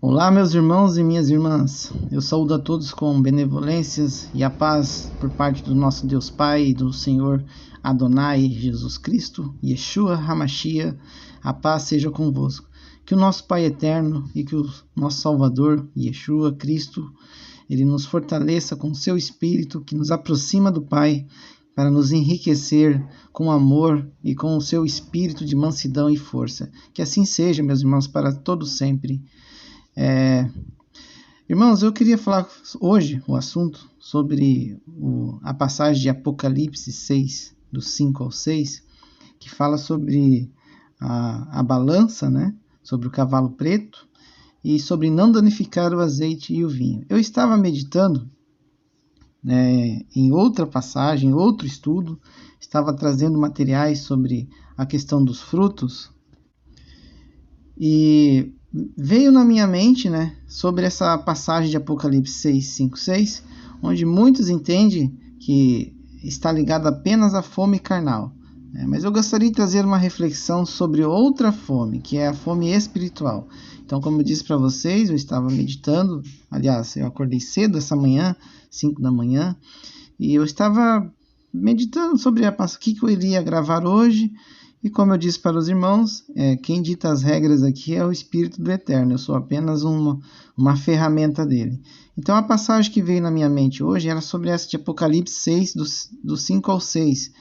Olá, meus irmãos e minhas irmãs. Eu saúdo a todos com benevolências e a paz por parte do nosso Deus Pai e do Senhor Adonai Jesus Cristo, Yeshua HaMashiach. A paz seja convosco. Que o nosso Pai eterno e que o nosso Salvador, Yeshua Cristo, ele nos fortaleça com o seu Espírito que nos aproxima do Pai para nos enriquecer com amor e com o seu Espírito de mansidão e força. Que assim seja, meus irmãos, para todos sempre. Irmãos, eu queria falar hoje o assunto sobre a passagem de Apocalipse 6, do 5 ao 6, que fala sobre a balança, né? Sobre o cavalo preto e sobre não danificar o azeite e o vinho. Eu estava meditando em outra passagem, em outro estudo, estava trazendo materiais sobre a questão dos frutos e veio na minha mente, sobre essa passagem de Apocalipse 6, 5, 6, onde muitos entendem que está ligado apenas à fome carnal. Mas eu gostaria de trazer uma reflexão sobre outra fome, que é a fome espiritual. Então, como eu disse para vocês, eu estava meditando, aliás, eu acordei cedo essa manhã, 5 da manhã, e eu estava meditando sobre o que eu iria gravar hoje. E como eu disse para os irmãos, quem dita as regras aqui é o Espírito do Eterno, eu sou apenas uma ferramenta dele. Então a passagem que veio na minha mente hoje era sobre essa de Apocalipse 6, do 5 ao 6.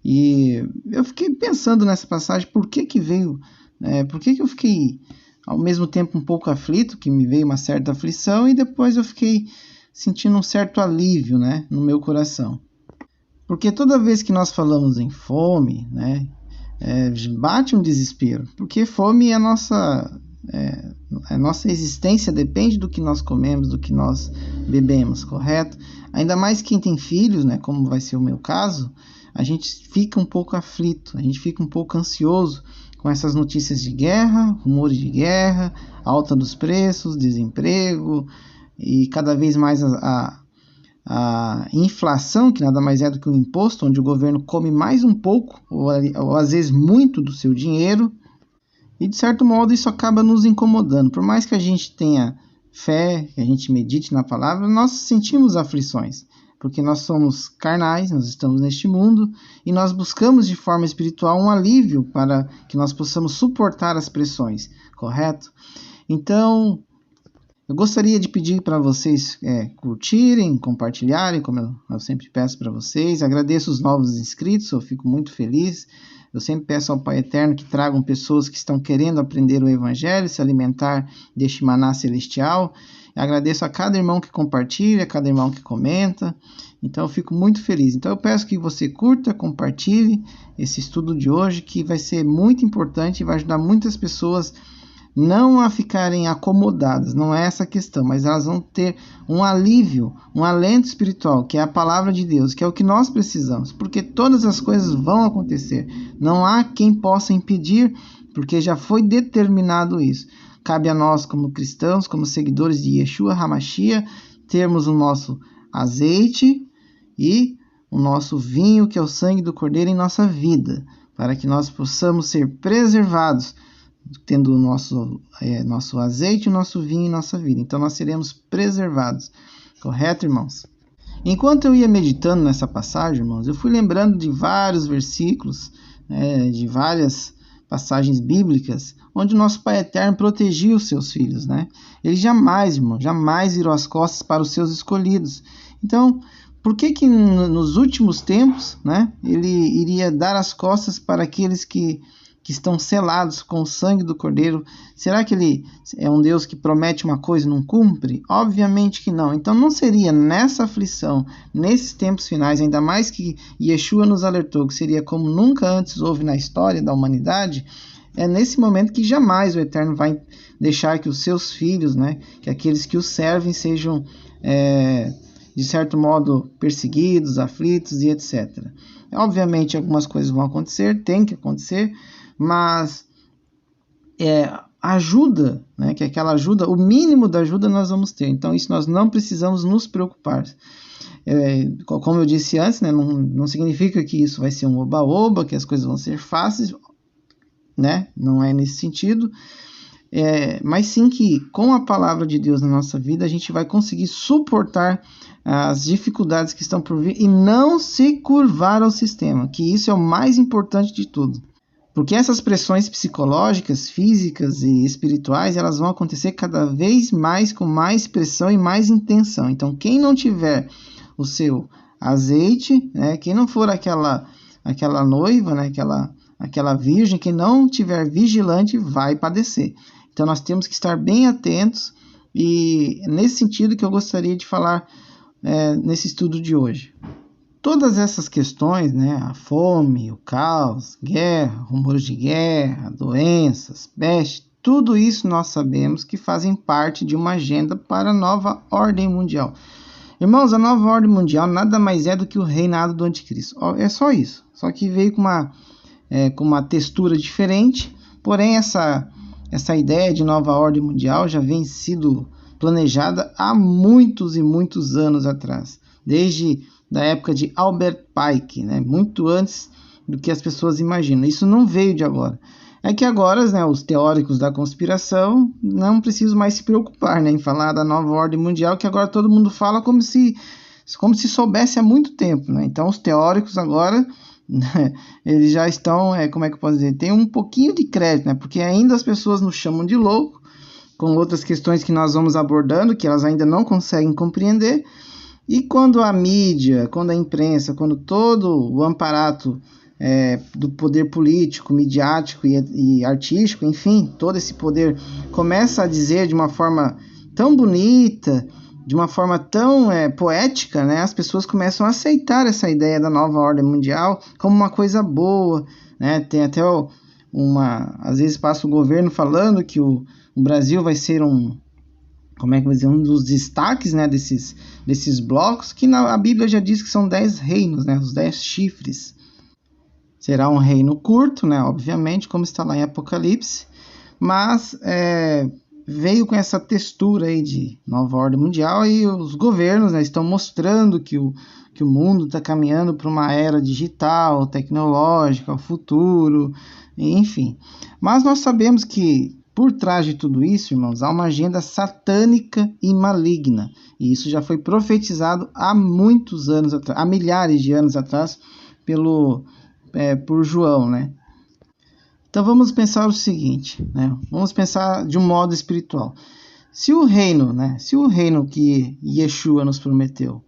E eu fiquei pensando nessa passagem, por que veio, por que eu fiquei ao mesmo tempo um pouco aflito, que me veio uma certa aflição, e depois eu fiquei sentindo um certo alívio, no meu coração. Porque toda vez que nós falamos em fome, bate um desespero, porque fome é a nossa existência depende do que nós comemos, do que nós bebemos, correto? Ainda mais quem tem filhos, como vai ser o meu caso, a gente fica um pouco aflito, a gente fica um pouco ansioso com essas notícias de guerra, rumores de guerra, alta dos preços, desemprego e cada vez mais a inflação, que nada mais é do que um imposto, onde o governo come mais um pouco, ou às vezes muito do seu dinheiro, e de certo modo isso acaba nos incomodando. Por mais que a gente tenha fé, que a gente medite na palavra, nós sentimos aflições, porque nós somos carnais, nós estamos neste mundo, e nós buscamos de forma espiritual um alívio para que nós possamos suportar as pressões, correto? Então, eu gostaria de pedir para vocês curtirem, compartilharem, como eu sempre peço para vocês. Agradeço os novos inscritos, eu fico muito feliz. Eu sempre peço ao Pai Eterno que tragam pessoas que estão querendo aprender o Evangelho, se alimentar deste maná celestial. Agradeço a cada irmão que compartilha, a cada irmão que comenta. Então eu fico muito feliz. Então eu peço que você curta, compartilhe esse estudo de hoje, que vai ser muito importante e vai ajudar muitas pessoas não a ficarem acomodadas, não é essa a questão, mas elas vão ter um alívio, um alento espiritual, que é a palavra de Deus, que é o que nós precisamos, porque todas as coisas vão acontecer, não há quem possa impedir, porque já foi determinado isso. Cabe a nós, como cristãos, como seguidores de Yeshua HaMashiach, termos o nosso azeite e o nosso vinho, que é o sangue do Cordeiro, em nossa vida, para que nós possamos ser preservados, tendo o nosso azeite, o nosso vinho em nossa vida. Então nós seremos preservados. Correto, irmãos? Enquanto eu ia meditando nessa passagem, irmãos, eu fui lembrando de vários versículos, de várias passagens bíblicas, onde o nosso Pai Eterno protegia os seus filhos. Ele jamais, irmão, jamais virou as costas para os seus escolhidos. Então, por que nos últimos tempos, ele iria dar as costas para aqueles que estão selados com o sangue do Cordeiro? Será que ele é um Deus que promete uma coisa e não cumpre? Obviamente que não. Então não seria nessa aflição, nesses tempos finais, ainda mais que Yeshua nos alertou que seria como nunca antes houve na história da humanidade, é nesse momento que jamais o Eterno vai deixar que os seus filhos, que aqueles que o servem sejam, de certo modo, perseguidos, aflitos e etc. Obviamente algumas coisas vão acontecer, tem que acontecer, mas ajuda, que aquela ajuda, o mínimo da ajuda nós vamos ter. Então isso nós não precisamos nos preocupar. Como eu disse antes, não significa que isso vai ser um oba-oba, que as coisas vão ser fáceis, não é nesse sentido. mas sim que com a palavra de Deus na nossa vida a gente vai conseguir suportar as dificuldades que estão por vir e não se curvar ao sistema, que isso é o mais importante de tudo. Porque essas pressões psicológicas, físicas e espirituais, elas vão acontecer cada vez mais com mais pressão e mais intenção. Então, quem não tiver o seu azeite, né, quem não for aquela noiva, né, aquela virgem, quem não tiver vigilante vai padecer. Então, nós temos que estar bem atentos e nesse sentido que eu gostaria de falar nesse estudo de hoje. Todas essas questões, né, a fome, o caos, guerra, rumores de guerra, doenças, peste, tudo isso nós sabemos que fazem parte de uma agenda para a nova ordem mundial. Irmãos, a nova ordem mundial nada mais é do que o reinado do anticristo. É só isso. Só que veio com uma textura diferente, porém essa ideia de nova ordem mundial já vem sido planejada há muitos e muitos anos atrás, desde da época de Albert Pike, né? Muito antes do que as pessoas imaginam. Isso não veio de agora. É que agora, né, os teóricos da conspiração não precisam mais se preocupar, né, em falar da nova ordem mundial, que agora todo mundo fala como se soubesse há muito tempo, né? Então os teóricos agora eles já estão, como é que eu posso dizer, tem um pouquinho de crédito, né? Porque ainda as pessoas nos chamam de louco, com outras questões que nós vamos abordando, que elas ainda não conseguem compreender, e quando a mídia, quando a imprensa, quando todo o aparato do poder político, midiático e artístico, enfim, todo esse poder começa a dizer de uma forma tão bonita, de uma forma tão poética, né, as pessoas começam a aceitar essa ideia da nova ordem mundial como uma coisa boa, né? Tem até às vezes passa o governo falando que o Brasil vai ser um dos destaques, né, desses blocos, que a Bíblia já diz que são 10 reinos, né, os 10 chifres. Será um reino curto, né, obviamente, como está lá em Apocalipse, mas veio com essa textura aí de nova ordem mundial, e os governos, né, estão mostrando que o mundo está caminhando para uma era digital, tecnológica, o futuro, enfim. Mas nós sabemos que por trás de tudo isso, irmãos, há uma agenda satânica e maligna, e isso já foi profetizado há muitos anos atrás, há milhares de anos atrás, por João, né? Então vamos pensar o seguinte, né? Vamos pensar de um modo espiritual. Se o reino que Yeshua nos prometeu,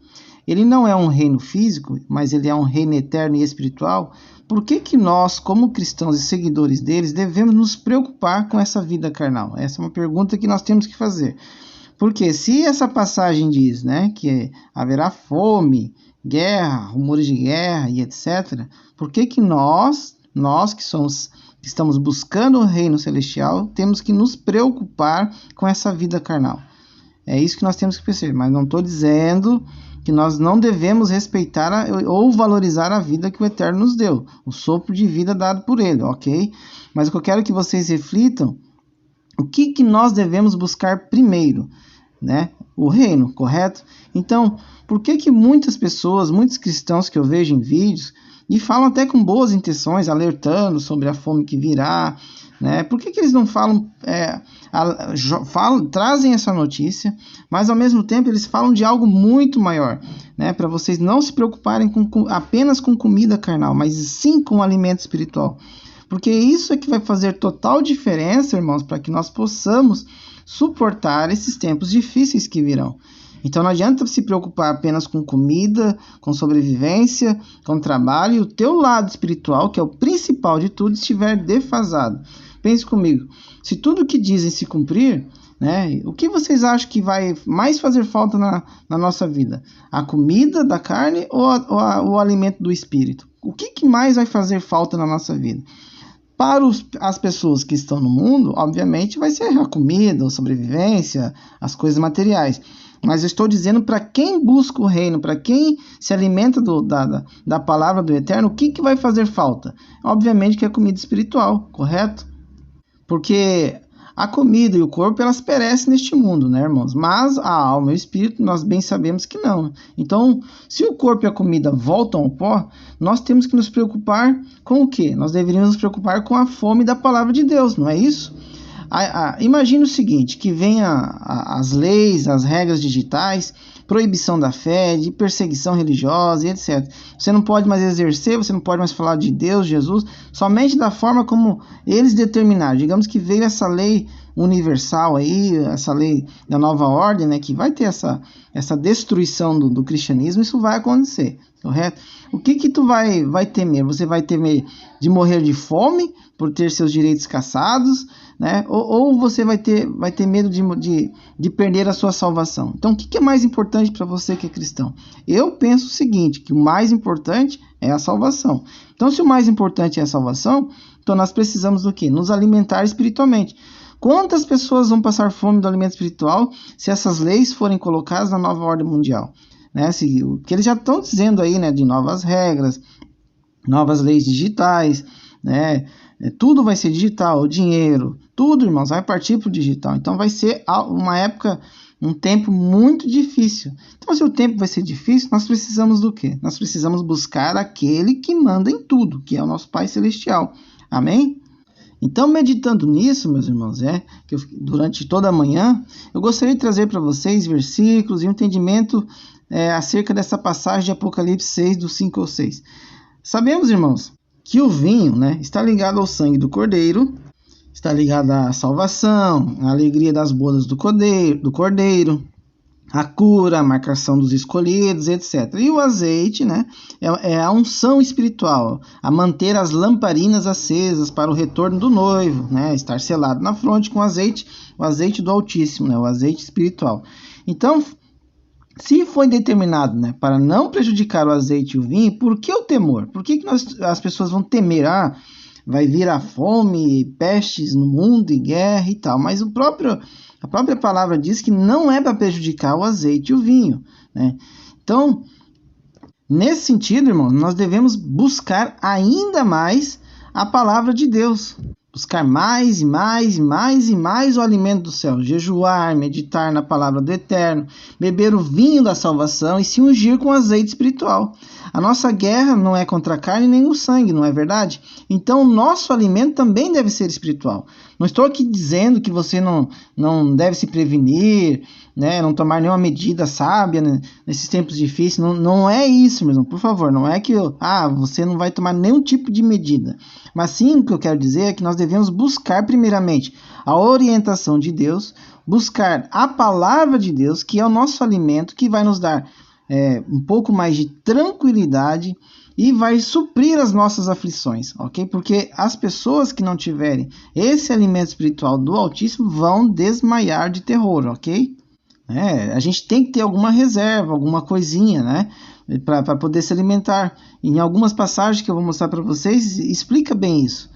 ele não é um reino físico, mas ele é um reino eterno e espiritual, por que nós, como cristãos e seguidores deles, devemos nos preocupar com essa vida carnal? Essa é uma pergunta que nós temos que fazer. Porque se essa passagem diz, né, que haverá fome, guerra, rumores de guerra e etc., por que nós que estamos buscando o reino celestial, temos que nos preocupar com essa vida carnal? É isso que nós temos que perceber, mas não estou dizendo que nós não devemos respeitar ou valorizar a vida que o Eterno nos deu, o sopro de vida dado por Ele, ok? Mas o que eu quero que vocês reflitam, o que nós devemos buscar primeiro, né? O reino, correto? Então, por que muitas pessoas, muitos cristãos que eu vejo em vídeos, e falam até com boas intenções, alertando sobre a fome que virá, né? Por que eles não falam, trazem essa notícia, mas ao mesmo tempo eles falam de algo muito maior, né? Para vocês não se preocuparem apenas com comida carnal, mas sim com alimento espiritual. Porque isso é que vai fazer total diferença, irmãos, para que nós possamos suportar esses tempos difíceis que virão. Então não adianta se preocupar apenas com comida, com sobrevivência, com trabalho, e o teu lado espiritual, que é o principal de tudo, estiver defasado. Pense comigo, se tudo o que dizem se cumprir, né, o que vocês acham que vai mais fazer falta na nossa vida? A comida da carne ou o alimento do espírito? O que mais vai fazer falta na nossa vida? Para as pessoas que estão no mundo, obviamente vai ser a comida, a sobrevivência, as coisas materiais. Mas eu estou dizendo para quem busca o reino, para quem se alimenta da palavra do Eterno, o que vai fazer falta? Obviamente que é a comida espiritual, correto? Porque a comida e o corpo, elas perecem neste mundo, né, irmãos? Mas a alma e o espírito, nós bem sabemos que não. Então, se o corpo e a comida voltam ao pó, nós temos que nos preocupar com o quê? Nós deveríamos nos preocupar com a fome da palavra de Deus, não é isso? Imagine o seguinte, que venha as leis, as regras digitais, proibição da fé, de perseguição religiosa e etc. Você não pode mais exercer, você não pode mais falar de Deus, Jesus, somente da forma como eles determinaram. Digamos que veio essa lei universal aí, essa lei da nova ordem, né, que vai ter essa destruição do cristianismo. Isso vai acontecer, correto? O que tu vai temer? Você vai temer de morrer de fome por ter seus direitos cassados, né? Ou você vai ter medo de perder a sua salvação? Então, o que é mais importante para você que é cristão? Eu penso o seguinte, que o mais importante é a salvação. Então, se o mais importante é a salvação, então nós precisamos do quê? Nos alimentar espiritualmente. Quantas pessoas vão passar fome do alimento espiritual se essas leis forem colocadas na nova ordem mundial? Né? O que eles já estão dizendo aí, né, de novas regras, novas leis digitais, né? Tudo vai ser digital, o dinheiro, tudo, irmãos, vai partir para o digital. Então vai ser uma época, um tempo muito difícil. Então, se o tempo vai ser difícil, nós precisamos do quê? Nós precisamos buscar aquele que manda em tudo, que é o nosso Pai Celestial. Amém? Então, meditando nisso, meus irmãos, que durante toda a manhã, eu gostaria de trazer para vocês versículos e um entendimento acerca dessa passagem de Apocalipse 6, do 5 ao 6. Sabemos, irmãos, que o vinho, né, está ligado ao sangue do Cordeiro, está ligado à salvação, à alegria das bodas do Cordeiro, a cura, a marcação dos escolhidos, etc. E o azeite, né, é a unção espiritual, a manter as lamparinas acesas para o retorno do noivo, né, estar selado na fronte com o azeite do Altíssimo, né, o azeite espiritual. Então, se foi determinado, né, para não prejudicar o azeite e o vinho, por que o temor? Por que as pessoas vão temer? Vai vir a fome, pestes no mundo e guerra e tal. Mas a própria palavra diz que não é para prejudicar o azeite e o vinho, né? Então, nesse sentido, irmãos, nós devemos buscar ainda mais a palavra de Deus. Buscar mais e mais e mais e mais o alimento do céu. Jejuar, meditar na palavra do Eterno, beber o vinho da salvação e se ungir com azeite espiritual. A nossa guerra não é contra a carne nem o sangue, não é verdade? Então o nosso alimento também deve ser espiritual. Não estou aqui dizendo que você não deve se prevenir, né, não tomar nenhuma medida sábia, né, nesses tempos difíceis. Não é isso mesmo, por favor. Não é que você não vai tomar nenhum tipo de medida. Mas sim, o que eu quero dizer é que nós devemos buscar primeiramente a orientação de Deus, buscar a palavra de Deus, que é o nosso alimento, que vai nos dar um pouco mais de tranquilidade e vai suprir as nossas aflições, ok? Porque as pessoas que não tiverem esse alimento espiritual do Altíssimo vão desmaiar de terror, ok? A gente tem que ter alguma reserva, alguma coisinha, né, para poder se alimentar. Em algumas passagens que eu vou mostrar para vocês, explica bem isso.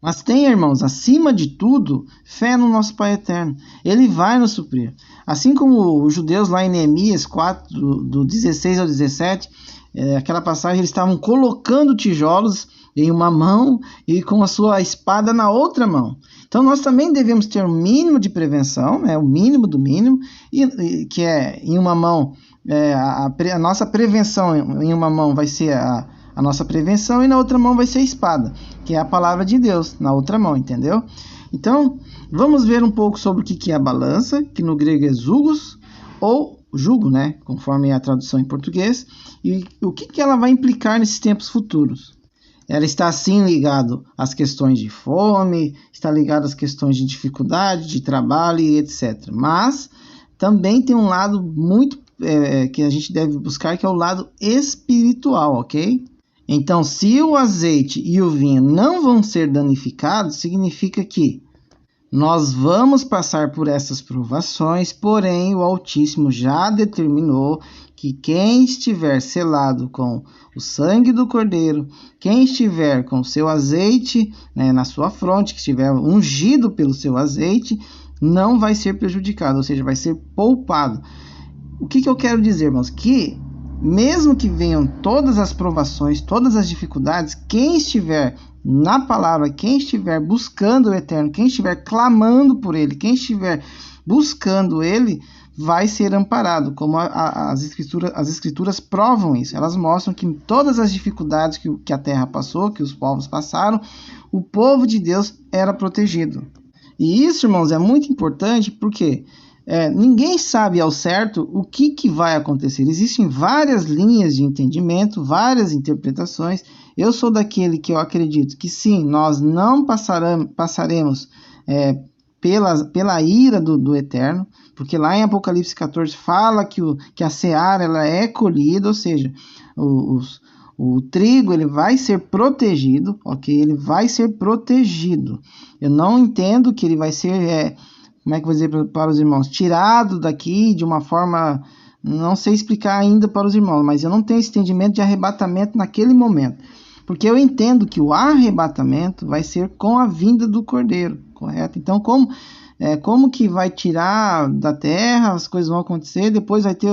Mas tenha, irmãos, acima de tudo, fé no nosso Pai Eterno. Ele vai nos suprir. Assim como os judeus lá em Neemias 4, do 16 ao 17, aquela passagem, eles estavam colocando tijolos em uma mão e com a sua espada na outra mão. Então nós também devemos ter um mínimo de prevenção, né, o mínimo do mínimo, que é em uma mão, a nossa prevenção em uma mão vai ser a nossa prevenção e na outra mão vai ser a espada, que é a palavra de Deus, na outra mão, entendeu? Então, vamos ver um pouco sobre o que é a balança, que no grego é zugos, ou jugo, né, conforme a tradução em português, e o que ela vai implicar nesses tempos futuros. Ela está sim ligado às questões de fome, está ligado às questões de dificuldade, de trabalho e etc. Mas também tem um lado muito que a gente deve buscar, que é o lado espiritual, ok? Então, se o azeite e o vinho não vão ser danificados, significa que nós vamos passar por essas provações, porém o Altíssimo já determinou que quem estiver selado com o sangue do Cordeiro, quem estiver com o seu azeite, né, na sua fronte, que estiver ungido pelo seu azeite, não vai ser prejudicado, ou seja, vai ser poupado. O que eu quero dizer, irmãos? Que mesmo que venham todas as provações, todas as dificuldades, quem estiver na palavra, quem estiver buscando o Eterno, quem estiver clamando por Ele, quem estiver buscando Ele, vai ser amparado, como as escrituras provam isso. Elas mostram que em todas as dificuldades que a terra passou, que os povos passaram, o povo de Deus era protegido. E isso, irmãos, é muito importante porque ninguém sabe ao certo o que vai acontecer. Existem várias linhas de entendimento, várias interpretações. Eu sou daquele que eu acredito que sim, nós não passaremos pela ira do Eterno, porque lá em Apocalipse 14 fala que a seara ela é colhida, ou seja, o trigo ele vai ser protegido, ok? Ele vai ser protegido. Eu não entendo que ele vai ser, como é que eu vou dizer para os irmãos, tirado daqui de uma forma, não sei explicar ainda para os irmãos, mas eu não tenho esse entendimento de arrebatamento naquele momento. Porque eu entendo que o arrebatamento vai ser com a vinda do Cordeiro, correto? Então, como que vai tirar da terra, as coisas vão acontecer, depois vai ter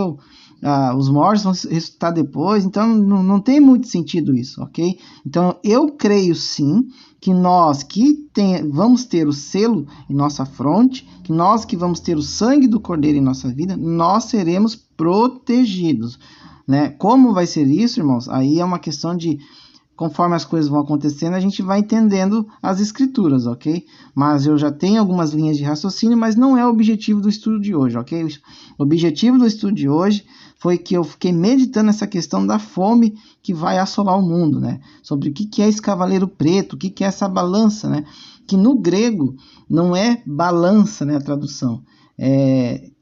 os mortos vão ressuscitar depois, então não tem muito sentido isso, ok? Então, eu creio sim que nós vamos ter o selo em nossa fronte, que nós que vamos ter o sangue do Cordeiro em nossa vida, nós seremos protegidos, né? Como vai ser isso, irmãos? Aí é uma questão de... Conforme as coisas vão acontecendo, a gente vai entendendo as escrituras, ok? Mas eu já tenho algumas linhas de raciocínio, mas não é o objetivo do estudo de hoje, ok? O objetivo do estudo de hoje foi que eu fiquei meditando essa questão da fome que vai assolar o mundo, né? Sobre o que é esse cavaleiro preto, o que é essa balança, né? Que no grego não é balança, né? A tradução.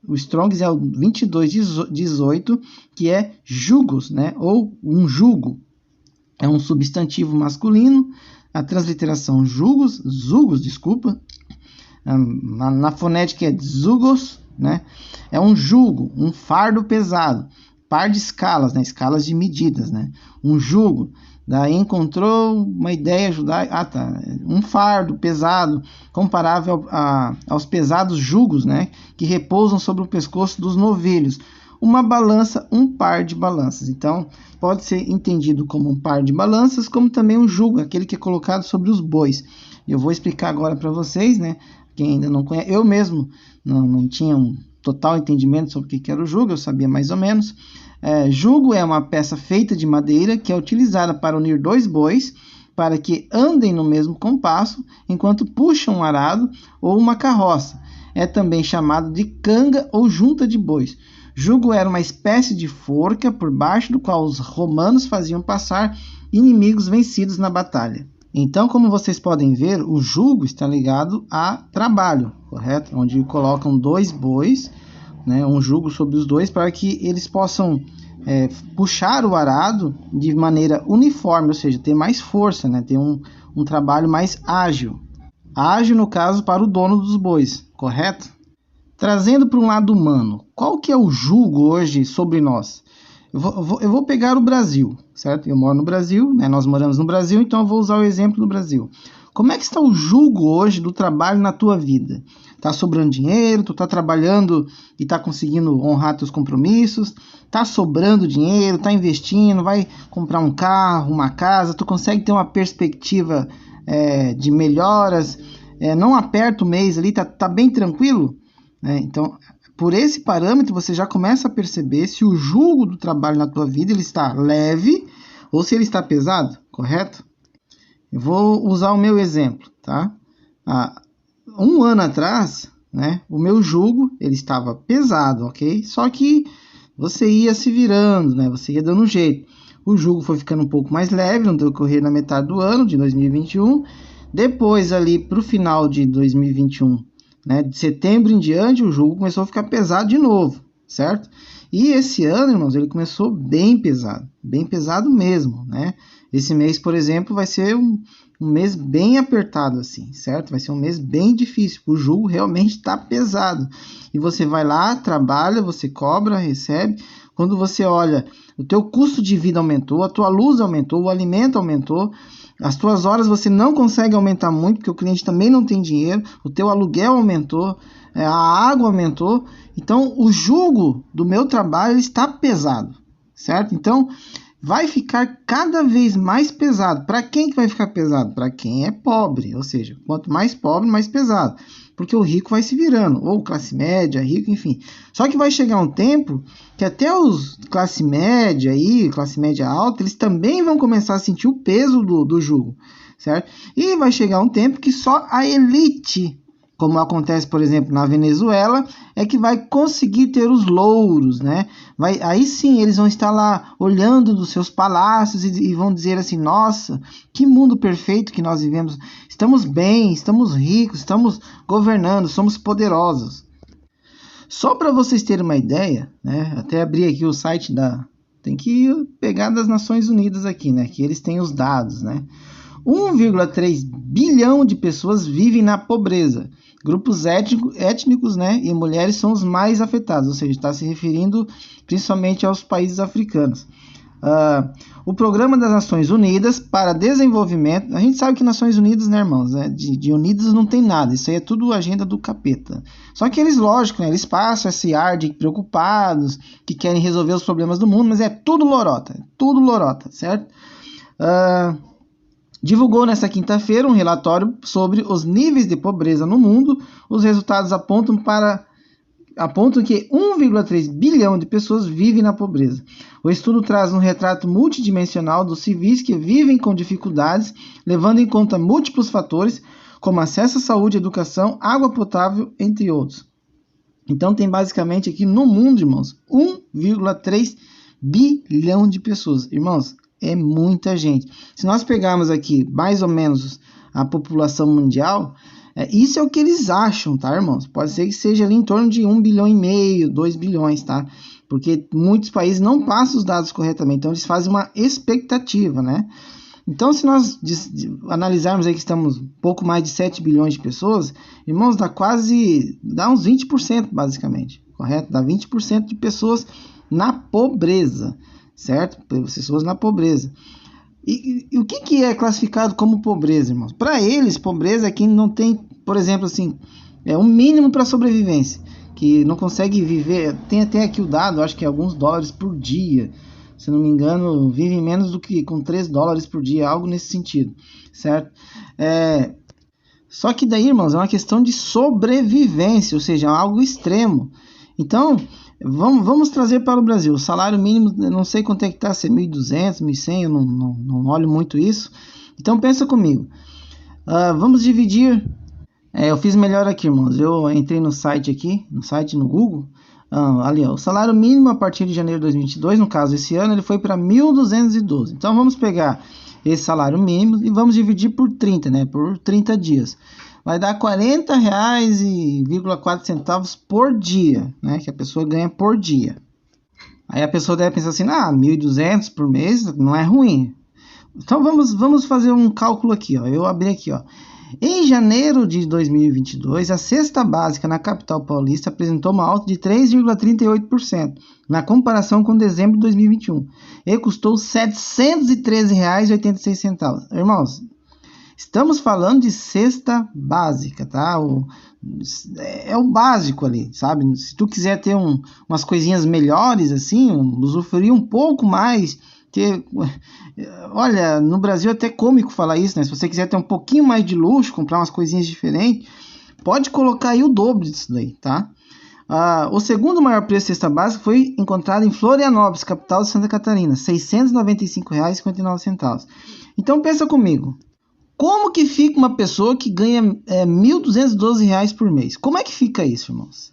O Strong's é o 2218, que é jugos, né? Ou um jugo. É um substantivo masculino, a transliteração zugos, desculpa, na fonética é zugos, né? É um jugo, um fardo pesado, par de escalas, né? Escalas de medidas, né? Um jugo, daí encontrou uma ideia judaica, um fardo pesado, comparável aos pesados jugos, né? Que repousam sobre o pescoço dos novilhos. Uma balança, um par de balanças. Então, pode ser entendido como um par de balanças, como também um jugo, aquele que é colocado sobre os bois. Eu vou explicar agora para vocês, né? Quem ainda não conhece, eu mesmo não tinha um total entendimento sobre o que era o jugo, eu sabia mais ou menos. Jugo é uma peça feita de madeira que é utilizada para unir dois bois, para que andem no mesmo compasso, enquanto puxam um arado ou uma carroça. É também chamado de canga ou junta de bois. Jugo era uma espécie de forca por baixo do qual os romanos faziam passar inimigos vencidos na batalha. Então, como vocês podem ver, o jugo está ligado a trabalho, correto? Onde colocam dois bois, né, um jugo sobre os dois, para que eles possam puxar o arado de maneira uniforme, ou seja, ter mais força, né, ter um trabalho mais ágil. Ágil, no caso, para o dono dos bois, correto? Trazendo para um lado humano, qual que é o jugo hoje sobre nós? Eu vou pegar o Brasil, certo? Eu moro no Brasil, né? Nós moramos no Brasil, então eu vou usar o exemplo do Brasil. Como é que está o jugo hoje do trabalho na tua vida? Está sobrando dinheiro? Tu está trabalhando e está conseguindo honrar teus compromissos? Está sobrando dinheiro? Está investindo? Vai comprar um carro, uma casa? Tu consegue ter uma perspectiva de melhoras? Não aperta o mês ali? Tá bem tranquilo? Então, por esse parâmetro, você já começa a perceber se o jugo do trabalho na tua vida ele está leve ou se ele está pesado, correto? Eu vou usar o meu exemplo, tá? Há um ano atrás, né, o meu jugo ele estava pesado, ok? Só que você ia se virando, né? Você ia dando um jeito. O jugo foi ficando um pouco mais leve no decorrer da metade do ano de 2021. Depois, ali para o final de 2021, né, de setembro em diante, o jugo começou a ficar pesado de novo, certo? E esse ano, irmãos, ele começou bem pesado mesmo, né? Esse mês, por exemplo, vai ser um mês bem apertado, assim, certo? Vai ser um mês bem difícil, o jugo realmente está pesado. E você vai lá, trabalha, você cobra, recebe. Quando você olha, o teu custo de vida aumentou, a tua luz aumentou, o alimento aumentou, as tuas horas você não consegue aumentar muito, porque o cliente também não tem dinheiro, o teu aluguel aumentou, a água aumentou. Então, o jugo do meu trabalho está pesado, certo? Então, vai ficar cada vez mais pesado. Para quem que vai ficar pesado? Para quem é pobre, ou seja, quanto mais pobre, mais pesado. Porque o rico vai se virando, ou classe média, rico, enfim. Só que vai chegar um tempo que até os classe média alta, eles também vão começar a sentir o peso do jugo, certo? E vai chegar um tempo que só a elite como acontece, por exemplo, na Venezuela, é que vai conseguir ter os louros, né? Aí sim eles vão estar lá olhando dos seus palácios e vão dizer assim: nossa, que mundo perfeito que nós vivemos, estamos bem, estamos ricos, estamos governando, somos poderosos. Só para vocês terem uma ideia, né? Até abri aqui o site tem que pegar das Nações Unidas aqui, né? Que eles têm os dados, né? 1,3 bilhão de pessoas vivem na pobreza. Grupos étnicos, né, e mulheres são os mais afetados, ou seja, está se referindo principalmente aos países africanos. O Programa das Nações Unidas para Desenvolvimento, a gente sabe que Nações Unidas, né, irmãos, de unidas não tem nada, isso aí é tudo agenda do capeta. Só que eles, lógico, né, eles passam esse ar de preocupados, que querem resolver os problemas do mundo, mas é tudo lorota, certo? Divulgou nesta quinta-feira um relatório sobre os níveis de pobreza no mundo. Os resultados apontam que 1,3 bilhão de pessoas vivem na pobreza. O estudo traz um retrato multidimensional dos civis que vivem com dificuldades, levando em conta múltiplos fatores, como acesso à saúde, educação, água potável, entre outros. Então tem basicamente aqui no mundo, irmãos, 1,3 bilhão de pessoas. Irmãos, é muita gente. Se nós pegarmos aqui mais ou menos a população mundial, isso é o que eles acham, tá, irmãos? Pode ser que seja ali em torno de 1,5 bilhão, 2 bilhões, tá? Porque muitos países não passam os dados corretamente, então eles fazem uma expectativa, né? Então, se nós analisarmos aí que estamos um pouco mais de 7 bilhões de pessoas, irmãos, dá uns 20%, basicamente, correto? Dá 20% de pessoas na pobreza, certo? Pessoas na pobreza. E o que é classificado como pobreza, irmãos? Para eles, pobreza é quem não tem, por exemplo, assim, um mínimo para sobrevivência, que não consegue viver. Tem até aqui o dado, acho que é alguns dólares por dia, se não me engano, vivem menos do que com 3 dólares por dia, algo nesse sentido, certo? Só que daí, irmãos, é uma questão de sobrevivência, ou seja, algo extremo. Então, vamos trazer para o Brasil. O salário mínimo, não sei quanto é que está, se é 1.200, 1.100, eu não olho muito isso. Então, pensa comigo. Vamos dividir. Eu fiz melhor aqui, irmãos. Eu entrei no site aqui, no Google. Ali, ó, o salário mínimo a partir de janeiro de 2022, no caso, esse ano, ele foi para 1.212. Então, vamos pegar esse salário mínimo e vamos dividir por 30, né? Por 30 dias. Vai dar R$40,04 por dia, né? Que a pessoa ganha por dia. Aí a pessoa deve pensar assim, 1.200 por mês não é ruim. Então vamos fazer um cálculo aqui, ó. Eu abri aqui, ó. Em janeiro de 2022, a cesta básica na capital paulista apresentou uma alta de 3,38% na comparação com dezembro de 2021 e custou R$ 713,86. Irmãos, estamos falando de cesta básica, tá? É o básico ali, sabe? Se tu quiser ter umas coisinhas melhores, assim, usufruir um pouco mais, olha, no Brasil é até cômico falar isso, né? Se você quiser ter um pouquinho mais de luxo, comprar umas coisinhas diferentes, pode colocar aí o dobro disso daí, tá? O segundo maior preço de cesta básica foi encontrado em Florianópolis, capital de Santa Catarina, R$ 695,59. Então pensa comigo. Como que fica uma pessoa que ganha R$ 1.212 por mês? Como é que fica isso, irmãos?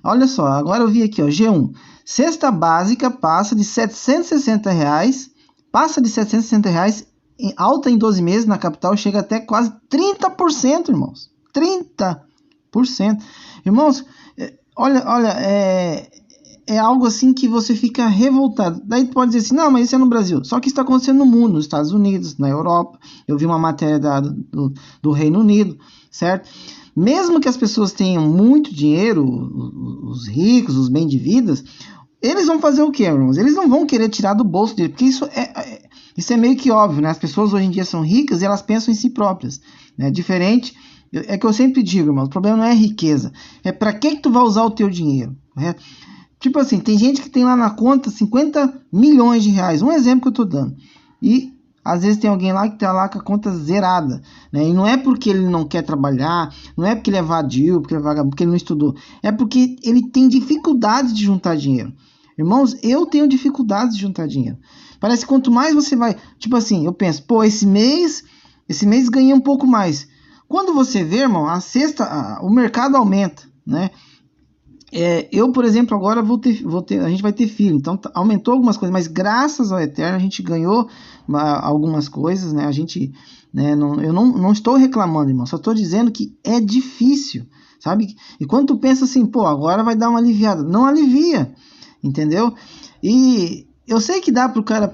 Olha só, agora eu vi aqui, ó, G1. Cesta básica passa de R$ 760, alta em 12 meses na capital, chega até quase 30%, irmãos. 30%. Irmãos, olha, é algo assim que você fica revoltado. Daí tu pode dizer assim, não, mas isso é no Brasil. Só que isso está acontecendo no mundo, nos Estados Unidos, na Europa. Eu vi uma matéria do Reino Unido, certo? Mesmo que as pessoas tenham muito dinheiro, os ricos, os bem-de-vidas, eles vão fazer o quê, irmãos? Eles não vão querer tirar do bolso dele, porque isso é meio que óbvio, né? As pessoas hoje em dia são ricas e elas pensam em si próprias, né? Diferente, é que eu sempre digo, irmão, o problema não é a riqueza, é para que tu vai usar o teu dinheiro, correto? Tipo assim, tem gente que tem lá na conta 50 milhões de reais, um exemplo que eu tô dando, e às vezes tem alguém lá que tá lá com a conta zerada, né? E não é porque ele não quer trabalhar, não é porque ele é vadio, porque ele não estudou, é porque ele tem dificuldade de juntar dinheiro. Irmãos, eu tenho dificuldades de juntar dinheiro. Parece que quanto mais você vai, tipo assim, eu penso, esse mês ganhei um pouco mais. Quando você vê, irmão, o mercado aumenta, né? Eu, por exemplo, agora a gente vai ter filho, então aumentou algumas coisas, mas graças ao Eterno a gente ganhou algumas coisas, né? A gente, né, eu não estou reclamando, irmão, só estou dizendo que é difícil, sabe? E quando tu pensa assim, pô, agora vai dar uma aliviada, não alivia, entendeu? E eu sei que dá para o cara,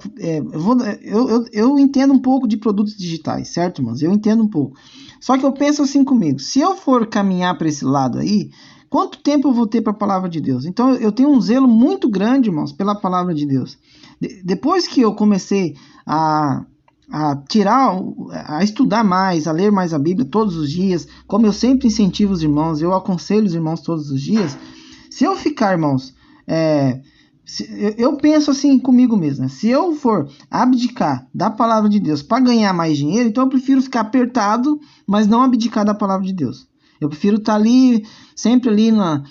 eu entendo um pouco de produtos digitais, certo, irmãos? Eu entendo um pouco, só que eu penso assim comigo, se eu for caminhar para esse lado aí, quanto tempo eu vou ter para a palavra de Deus? Então eu tenho um zelo muito grande, irmãos, pela palavra de Deus. Depois que eu comecei a estudar mais, a ler mais a Bíblia todos os dias, como eu sempre incentivo os irmãos, eu aconselho os irmãos todos os dias, se eu ficar, irmãos, eu penso assim comigo mesmo, né? Se eu for abdicar da palavra de Deus para ganhar mais dinheiro, então eu prefiro ficar apertado, mas não abdicar da palavra de Deus. Eu prefiro estar ali, sempre ali na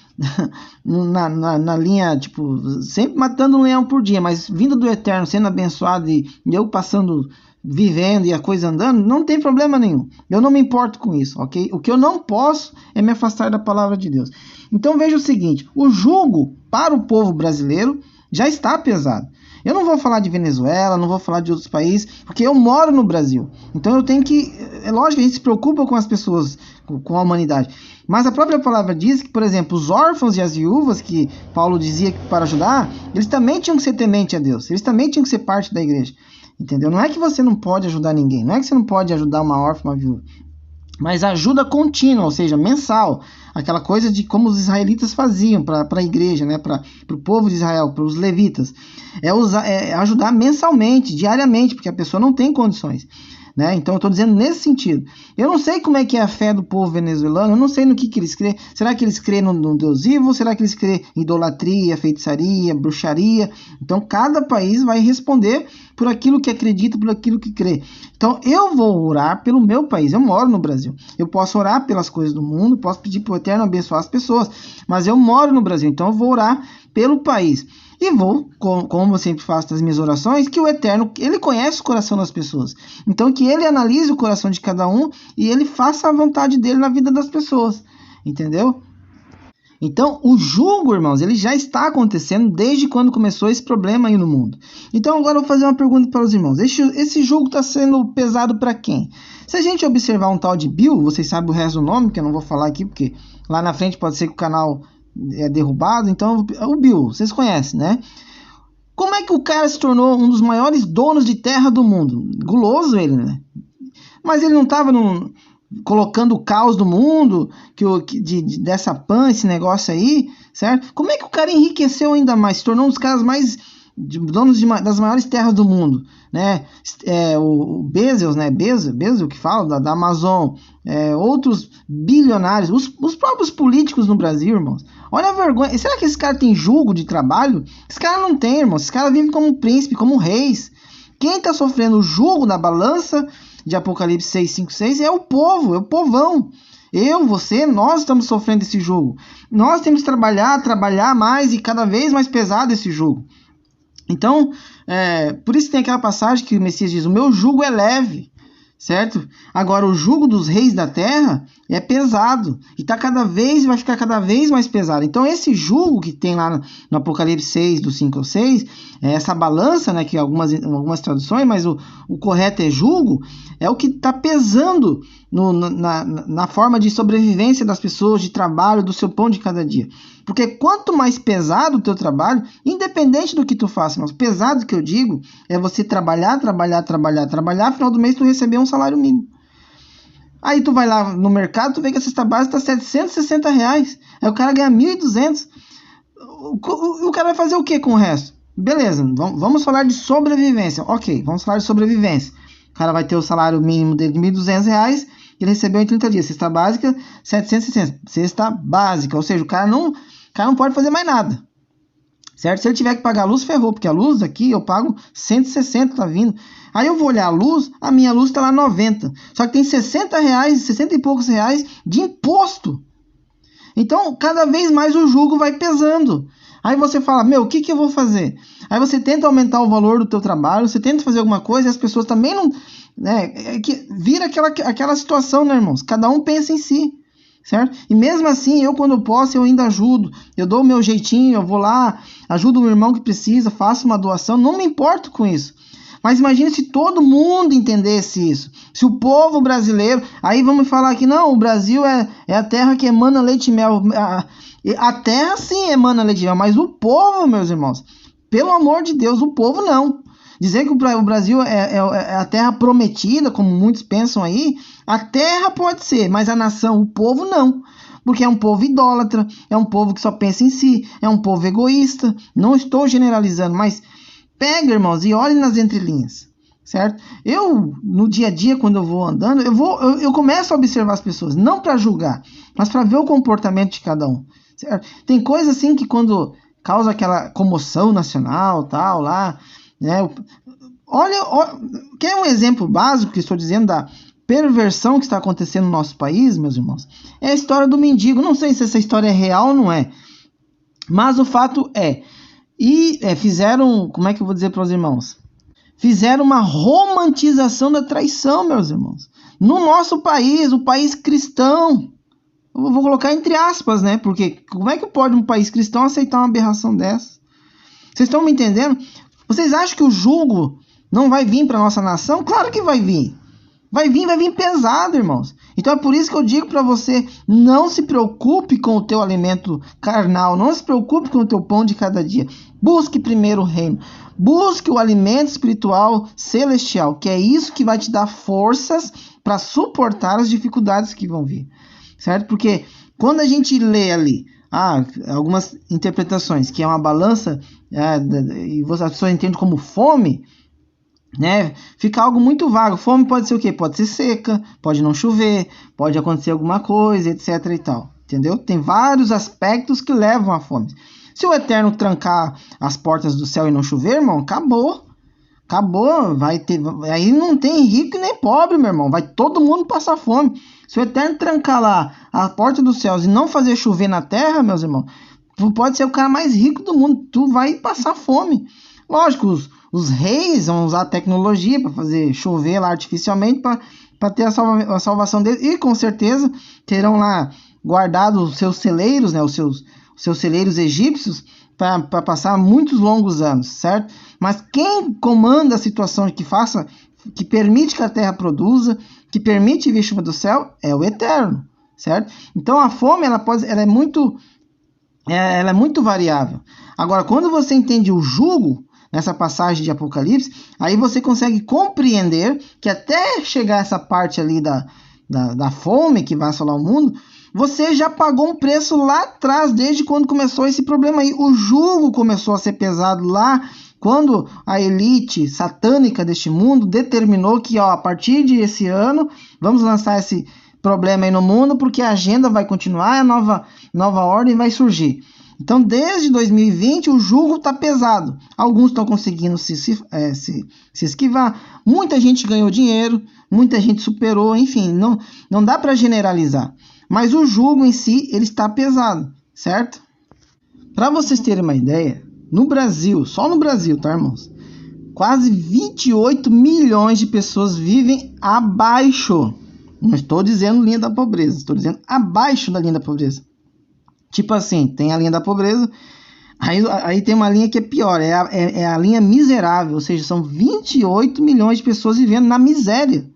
linha, tipo, sempre matando um leão por dia, mas vindo do Eterno, sendo abençoado e eu passando, vivendo e a coisa andando, não tem problema nenhum. Eu não me importo com isso, ok? O que eu não posso é me afastar da palavra de Deus. Então veja o seguinte, o jugo para o povo brasileiro já está pesado. Eu não vou falar de Venezuela, não vou falar de outros países, porque eu moro no Brasil. Então eu tenho que... É lógico que a gente se preocupa com as pessoas, com a humanidade. Mas a própria palavra diz que, por exemplo, os órfãos e as viúvas, que Paulo dizia que para ajudar, eles também tinham que ser temente a Deus. Eles também tinham que ser parte da igreja. Entendeu? Não é que você não pode ajudar ninguém. Não é que você não pode ajudar uma órfã, uma viúva. Mas ajuda contínua, ou seja, mensal. Aquela coisa de como os israelitas faziam para a igreja, né? Para o povo de Israel, para os levitas. É ajudar mensalmente, diariamente, porque a pessoa não tem condições. Né? Então eu estou dizendo nesse sentido. Eu não sei como é que é a fé do povo venezuelano, eu não sei no que eles creem. Será que eles creem no Deus vivo? Ou será que eles creem em idolatria, feitiçaria, bruxaria? Então cada país vai responder por aquilo que acredita, por aquilo que crê. Então eu vou orar pelo meu país. Eu moro no Brasil. Eu posso orar pelas coisas do mundo, posso pedir para o Eterno abençoar as pessoas, mas eu moro no Brasil, então eu vou orar pelo país. E vou, como eu sempre faço nas minhas orações, que o Eterno, ele conhece o coração das pessoas. Então que ele analise o coração de cada um e ele faça a vontade dele na vida das pessoas. Entendeu? Então o jugo, irmãos, ele já está acontecendo desde quando começou esse problema aí no mundo. Então agora eu vou fazer uma pergunta para os irmãos. Esse jugo está sendo pesado para quem? Se a gente observar um tal de Bill, vocês sabem o resto do nome, que eu não vou falar aqui, porque lá na frente pode ser que o canal é derrubado. Então o Bill, vocês conhecem, né? Como é que o cara se tornou um dos maiores donos de terra do mundo? Guloso ele, né? Mas ele não estava colocando o caos do mundo, dessa PAN, esse negócio aí, certo? Como é que o cara enriqueceu ainda mais? Se tornou um dos caras mais donos das maiores terras do mundo, né? O Bezos, né? Bezos que fala da Amazon, outros bilionários, os próprios políticos no Brasil, irmãos. Olha a vergonha. Será que esse cara tem julgo de trabalho? Esse cara não tem, irmãos. Esse cara vive como um príncipe, como reis. Quem está sofrendo o julgo na balança de Apocalipse 6:5-6 é o povo, é o povão. Eu, você, nós estamos sofrendo esse julgo. Nós temos que trabalhar mais e cada vez mais pesado esse julgo. Então, por isso tem aquela passagem que o Messias diz, o meu jugo é leve, certo? Agora, o jugo dos reis da terra é pesado, e vai ficar cada vez mais pesado. Então, esse jugo que tem lá no Apocalipse 6, do 5 ao 6, essa balança, né, que algumas traduções, mas o correto é jugo, é o que está pesando na forma de sobrevivência das pessoas, de trabalho, do seu pão de cada dia. Porque quanto mais pesado o teu trabalho, independente do que tu faça, mas pesado que eu digo, é você trabalhar, final do mês tu receber um salário mínimo. Aí tu vai lá no mercado, tu vê que a cesta básica está R$760. Aí o cara ganha 1.200. O cara vai fazer o que com o resto? Beleza, vamos falar de sobrevivência. Ok, vamos falar de sobrevivência. O cara vai ter o salário mínimo dele de R$1.200, ele recebeu em 30 dias. Cesta básica, 760. Cesta básica, ou seja, o cara não pode fazer mais nada. Certo? Se ele tiver que pagar a luz, ferrou, porque a luz aqui eu pago 160, tá vindo. Aí eu vou olhar a luz, a minha luz tá lá 90. Só que tem R$60, 60 e poucos reais de imposto. Então, cada vez mais o jugo vai pesando. Aí você fala, meu, o que eu vou fazer? Aí você tenta aumentar o valor do teu trabalho, você tenta fazer alguma coisa e as pessoas também não... Né, que vira aquela situação, né, irmãos? Cada um pensa em si, certo? E mesmo assim, eu quando eu posso, eu ainda ajudo. Eu dou o meu jeitinho, eu vou lá, ajudo o irmão que precisa, faço uma doação, não me importo com isso. Mas imagine se todo mundo entendesse isso. Se o povo brasileiro... Aí vamos falar que não, o Brasil é a terra que emana leite e mel. A terra sim emana leite e mel, mas o povo, meus irmãos, pelo amor de Deus, o povo não. Dizer que o Brasil é a terra prometida, como muitos pensam aí, a terra pode ser, mas a nação, o povo não. Porque é um povo idólatra, é um povo que só pensa em si, é um povo egoísta. Não estou generalizando, mas pega, irmãos, e olhe nas entrelinhas, certo? Eu, no dia a dia, quando eu vou andando, eu começo a observar as pessoas, não para julgar, mas para ver o comportamento de cada um, certo? Tem coisa assim que quando causa aquela comoção nacional, tal, lá, né? Olha, quer um exemplo básico que estou dizendo da perversão que está acontecendo no nosso país, meus irmãos? É a história do mendigo. Não sei se essa história é real ou não é, mas o fato é... E fizeram, como é que eu vou dizer para os irmãos? Fizeram uma romantização da traição, meus irmãos. No nosso país, o país cristão. Eu vou colocar entre aspas, né? Porque como é que pode um país cristão aceitar uma aberração dessa? Vocês estão me entendendo? Vocês acham que o jugo não vai vir para nossa nação? Claro que vai vir. Vai vir pesado, irmãos. Então é por isso que eu digo para você, não se preocupe com o teu alimento carnal, não se preocupe com o teu pão de cada dia. Busque primeiro o reino. Busque o alimento espiritual celestial, que é isso que vai te dar forças para suportar as dificuldades que vão vir. Certo? Porque quando a gente lê ali, algumas interpretações, que é uma balança, e as pessoas entendem como fome, né? Fica algo muito vago. Fome pode ser o quê? Pode ser seca, pode não chover, pode acontecer alguma coisa, etc e tal. Entendeu? Tem vários aspectos que levam à fome. Se o Eterno trancar as portas do céu e não chover, irmão, acabou. Acabou. Aí não tem rico nem pobre, meu irmão. Vai todo mundo passar fome. Se o Eterno trancar lá a porta dos céus e não fazer chover na terra, meus irmãos, tu pode ser o cara mais rico do mundo. Tu vai passar fome. Lógico, os reis vão usar tecnologia para fazer chover lá artificialmente para ter a salvação deles. E com certeza terão lá guardado os seus celeiros, né, os seus celeiros egípcios para passar muitos longos anos, certo? Mas quem comanda a situação que permite que a terra produza, que permite vir chuva do céu, é o Eterno, certo? Então a fome ela é muito variável. Agora, quando você entende o jugo, nessa passagem de Apocalipse, aí você consegue compreender que até chegar essa parte ali da fome que vai assolar o mundo, você já pagou um preço lá atrás, desde quando começou esse problema aí. O jugo começou a ser pesado lá, quando a elite satânica deste mundo determinou que, a partir desse ano, vamos lançar esse problema aí no mundo, porque a agenda vai continuar, a nova ordem vai surgir. Então, desde 2020, o jugo está pesado. Alguns estão conseguindo se esquivar. Muita gente ganhou dinheiro, muita gente superou. Enfim, não dá para generalizar. Mas o jugo em si, ele está pesado, certo? Para vocês terem uma ideia, no Brasil, só no Brasil, tá, irmãos? Quase 28 milhões de pessoas vivem abaixo. Não estou dizendo linha da pobreza, estou dizendo abaixo da linha da pobreza. Tipo assim, tem a linha da pobreza, aí tem uma linha que é pior, é a linha miserável, ou seja, são 28 milhões de pessoas vivendo na miséria.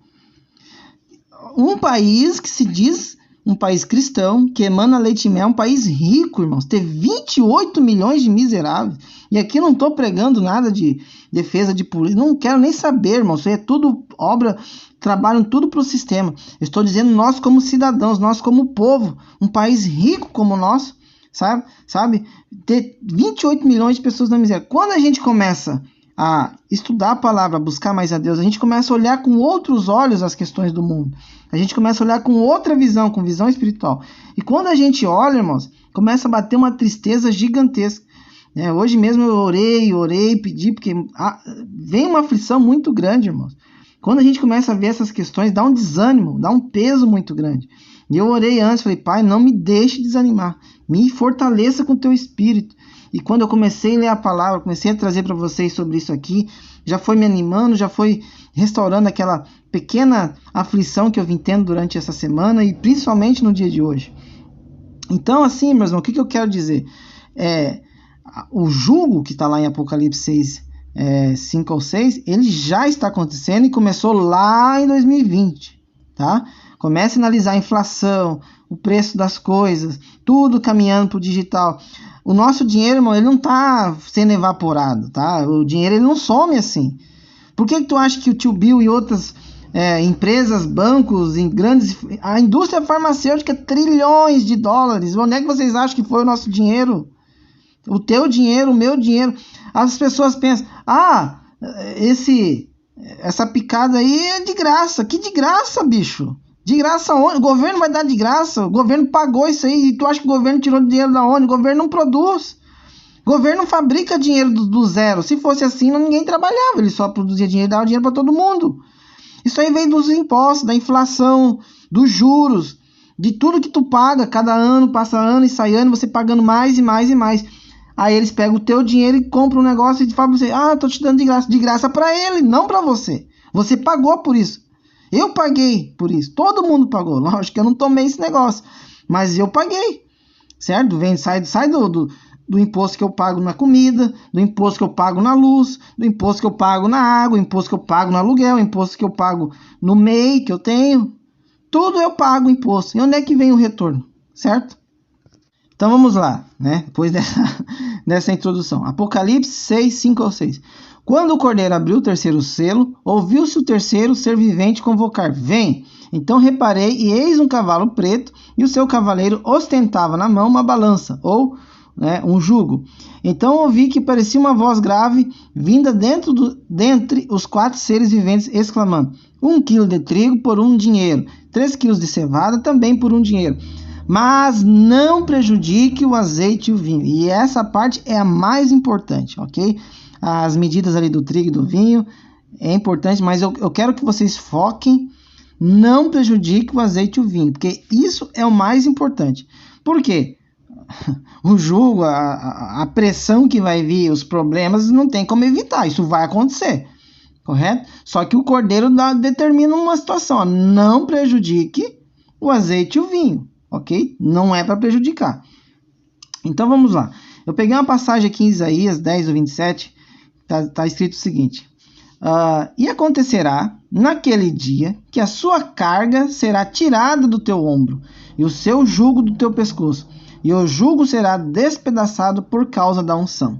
Um país que se diz um país cristão, que emana leite e mel, um país rico, irmãos, ter 28 milhões de miseráveis. E aqui eu não estou pregando nada de defesa de política, não quero nem saber, irmãos, isso aí é tudo obra, trabalham tudo para o sistema. Eu estou dizendo nós como cidadãos, nós como povo, um país rico como o nosso, sabe? Ter 28 milhões de pessoas na miséria. Quando a gente começa a estudar a palavra, a buscar mais a Deus, a gente começa a olhar com outros olhos as questões do mundo. A gente começa a olhar com outra visão, com visão espiritual. E quando a gente olha, irmãos, começa a bater uma tristeza gigantesca. Hoje mesmo eu orei, pedi, porque vem uma aflição muito grande, irmãos. Quando a gente começa a ver essas questões, dá um desânimo, dá um peso muito grande. E eu orei antes, falei, Pai, não me deixe desanimar, me fortaleça com o teu espírito. E quando eu comecei a ler a palavra, comecei a trazer para vocês sobre isso aqui, já foi me animando, já foi restaurando aquela pequena aflição que eu vim tendo durante essa semana e principalmente no dia de hoje. Então, assim, meus irmãos, o que eu quero dizer? O jugo que está lá em Apocalipse 6, 5 ou 6, ele já está acontecendo e começou lá em 2020, tá? Comece a analisar a inflação, o preço das coisas, tudo caminhando para o digital. O nosso dinheiro, irmão, ele não está sendo evaporado, tá? O dinheiro, ele não some assim. Por que tu acha que o tio Bill e outras empresas, bancos, a indústria farmacêutica, trilhões de dólares, onde é que vocês acham que foi o nosso dinheiro? O teu dinheiro, o meu dinheiro. As pessoas pensam, essa picada aí é de graça. Que de graça, bicho? De graça onde? O governo vai dar de graça. O governo pagou isso aí. E tu acha que o governo tirou dinheiro da onde? O governo não produz. O governo não fabrica dinheiro do zero. Se fosse assim, ninguém trabalhava. Ele só produzia dinheiro e dava dinheiro para todo mundo. Isso aí vem dos impostos, da inflação, dos juros, de tudo que tu paga. Cada ano, passa ano e sai ano, você pagando mais e mais e mais. Aí eles pegam o teu dinheiro e compram um negócio e falam pra você, tô te dando de graça. De graça para ele, não para você. Você pagou por isso. Eu paguei por isso. Todo mundo pagou. Lógico que eu não tomei esse negócio, mas eu paguei, certo? Sai do imposto que eu pago na comida, do imposto que eu pago na luz, do imposto que eu pago na água, imposto que eu pago no aluguel, imposto que eu pago no MEI que eu tenho. Tudo eu pago imposto. E onde é que vem o retorno, certo? Então vamos lá, né? Depois dessa introdução. Apocalipse 6, 5 ou 6. Quando o cordeiro abriu o terceiro selo, ouviu-se o terceiro ser vivente convocar: vem! Então reparei, e eis um cavalo preto, e o seu cavaleiro ostentava na mão uma balança, ou um jugo. Então ouvi que parecia uma voz grave, vinda dentre os 4 seres viventes, exclamando: 1 quilo de trigo por 1 dinheiro, 3 quilos de cevada também por 1 dinheiro. Mas não prejudique o azeite e o vinho. E essa parte é a mais importante, ok? As medidas ali do trigo e do vinho é importante, mas eu quero que vocês foquem, não prejudique o azeite e o vinho, porque isso é o mais importante. Por quê? O jugo, a pressão que vai vir, os problemas, não tem como evitar, isso vai acontecer, correto? Só que o cordeiro determina uma situação, não prejudique o azeite e o vinho, ok? Não é para prejudicar. Então vamos lá. Eu peguei uma passagem aqui em Isaías 10, 27, está escrito o seguinte: e acontecerá naquele dia que a sua carga será tirada do teu ombro e o seu jugo do teu pescoço, e o jugo será despedaçado por causa da unção.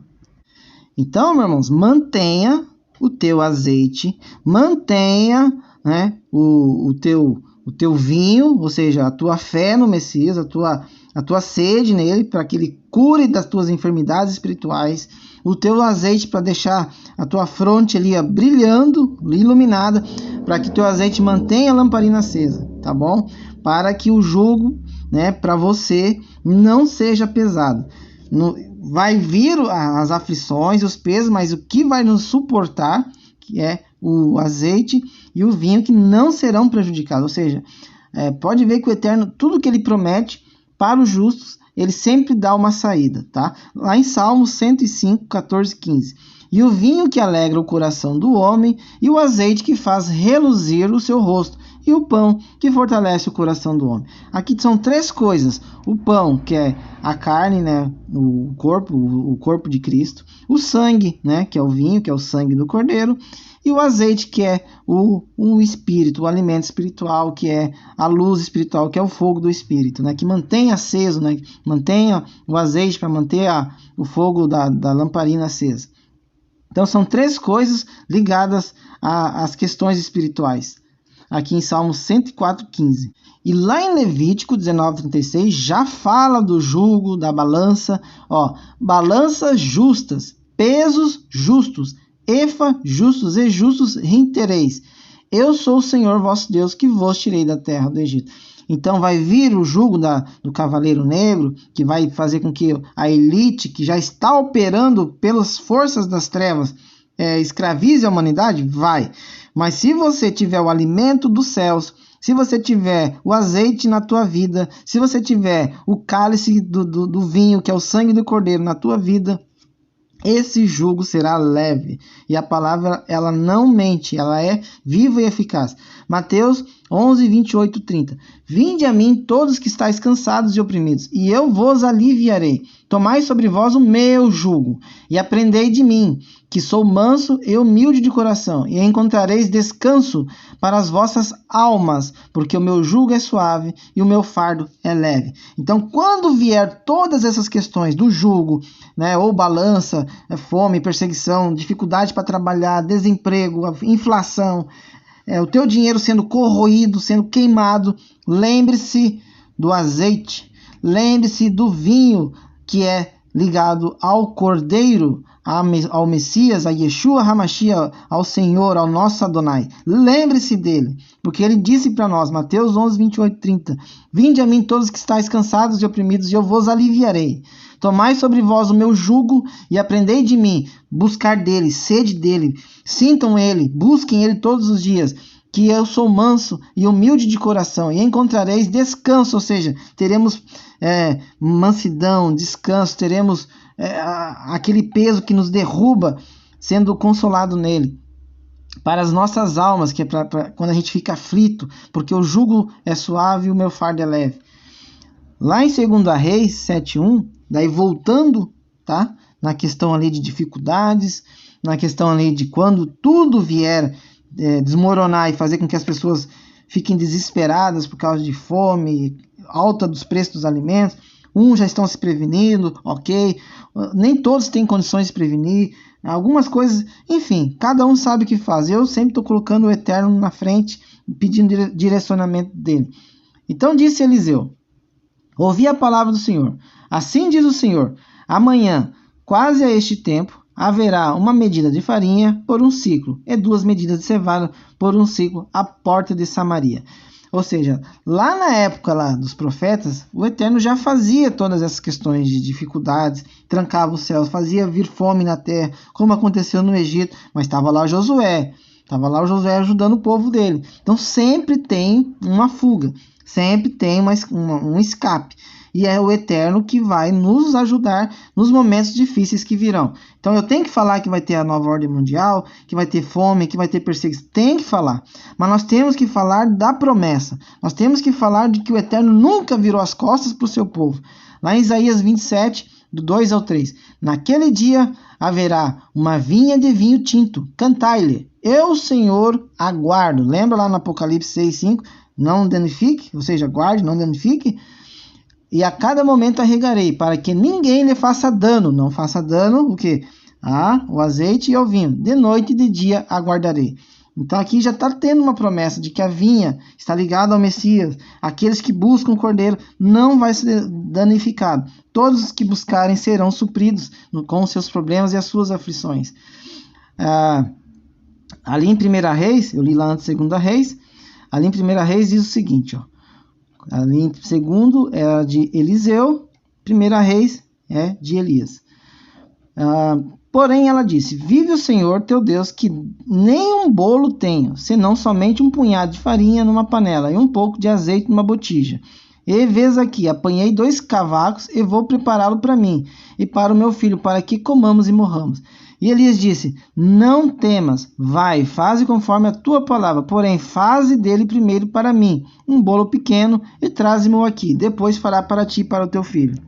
Então, meus irmãos, mantenha o teu azeite, mantenha, né, o teu vinho, ou seja, a tua fé no Messias, a tua sede nele, para que ele cure das tuas enfermidades espirituais, o teu azeite para deixar a tua fronte ali brilhando, iluminada, para que teu azeite mantenha a lamparina acesa, tá bom? Para que o jugo, né, para você não seja pesado. Vai vir as aflições, os pesos, mas o que vai nos suportar, que é o azeite e o vinho, que não serão prejudicados. Ou seja, pode ver que o Eterno, tudo que ele promete para os justos, ele sempre dá uma saída, tá? Lá em Salmos 105, 14, 15. E o vinho que alegra o coração do homem, e o azeite que faz reluzir o seu rosto, e o pão que fortalece o coração do homem. Aqui são 3 coisas: o pão, que é a carne, né, o corpo de Cristo; o sangue, né, que é o vinho, que é o sangue do cordeiro; e o azeite, que é o espírito, o alimento espiritual, que é a luz espiritual, que é o fogo do espírito, né, que mantém aceso, né, mantenha o azeite para manter o fogo da lamparina acesa. Então são 3 coisas ligadas às questões espirituais, aqui em Salmos 104, 15. E lá em Levítico 19, 36, já fala do jugo, da balança, balanças justas, pesos justos, efa justos e justos rentereis. Eu sou o Senhor vosso Deus, que vos tirei da terra do Egito. Então vai vir o jugo do cavaleiro negro, que vai fazer com que a elite, que já está operando pelas forças das trevas, escravize a humanidade? Vai. Mas se você tiver o alimento dos céus, se você tiver o azeite na tua vida, se você tiver o cálice do vinho, que é o sangue do Cordeiro, na tua vida, esse jugo será leve. E a palavra, ela não mente, ela é viva e eficaz. Mateus 11, 28, 30. Vinde a mim todos que estáis cansados e oprimidos, e eu vos aliviarei. Tomai sobre vós o meu jugo, e aprendei de mim, que sou manso e humilde de coração, e encontrareis descanso para as vossas almas, porque o meu jugo é suave e o meu fardo é leve. Então, quando vier todas essas questões do jugo, né, ou balança, fome, perseguição, dificuldade para trabalhar, desemprego, inflação, o teu dinheiro sendo corroído, sendo queimado, lembre-se do azeite, lembre-se do vinho que é ligado ao Cordeiro, ao Messias, a Yeshua HaMashiach, ao Senhor, ao nosso Adonai. Lembre-se dele, porque ele disse para nós, Mateus 11, 28, 30, vinde a mim todos que estáis cansados e oprimidos, e eu vos aliviarei. Tomai sobre vós o meu jugo e aprendei de mim, buscar dele, sede dele, sintam ele, busquem ele todos os dias, que eu sou manso e humilde de coração, e encontrareis descanso, ou seja, teremos mansidão, descanso, teremos aquele peso que nos derruba, sendo consolado nele. Para as nossas almas, que é para quando a gente fica aflito, porque o jugo é suave e o meu fardo é leve. Lá em 2 Reis 7:1, daí voltando, tá? Na questão ali de dificuldades, na questão ali de quando tudo vier desmoronar e fazer com que as pessoas fiquem desesperadas por causa de fome, alta dos preços dos alimentos. Uns já estão se prevenindo, ok. Nem todos têm condições de se prevenir. Algumas coisas, enfim, cada um sabe o que faz. Eu sempre estou colocando o Eterno na frente, pedindo direcionamento dele. Então disse Eliseu, ouvi a palavra do Senhor. Assim diz o Senhor, amanhã, quase a este tempo, haverá uma medida de farinha por um ciclo, e 2 medidas de cevada por um ciclo à porta de Samaria. Ou seja, lá na época lá dos profetas, o Eterno já fazia todas essas questões de dificuldades, trancava os céus, fazia vir fome na terra, como aconteceu no Egito, mas estava lá o Josué ajudando o povo dele. Então sempre tem uma fuga, sempre tem um escape. E é o Eterno que vai nos ajudar nos momentos difíceis que virão. Então eu tenho que falar que vai ter a nova ordem mundial, que vai ter fome, que vai ter perseguição. Tem que falar. Mas nós temos que falar da promessa. Nós temos que falar de que o Eterno nunca virou as costas para o seu povo. Lá em Isaías 27, do 2 ao 3. Naquele dia haverá uma vinha de vinho tinto. Cantai-lhe. Eu, Senhor, aguardo. Lembra lá no Apocalipse 6, 5? Não danifique, ou seja, guarde, não danifique. E a cada momento arregarei, para que ninguém lhe faça dano. Não faça dano o quê? O azeite e o vinho. De noite e de dia aguardarei. Então aqui já está tendo uma promessa de que a vinha está ligada ao Messias. Aqueles que buscam o Cordeiro não vai ser danificado. Todos os que buscarem serão supridos com os seus problemas e as suas aflições. Ali em 1 Reis, eu li lá antes 2 Reis, ali em 1 Reis diz o seguinte, ó. Ali em 2 é de Eliseu, 1 Reis é de Elias. Porém ela disse, vive o Senhor teu Deus, que nem um bolo tenho, senão somente um punhado de farinha numa panela e um pouco de azeite numa botija. E vês aqui, apanhei 2 cavacos e vou prepará-lo para mim e para o meu filho, para que comamos e morramos. E Elias disse, não temas, vai, faze conforme a tua palavra, porém faze dele primeiro para mim um bolo pequeno e traze-mo aqui, depois fará para ti e para o teu filho.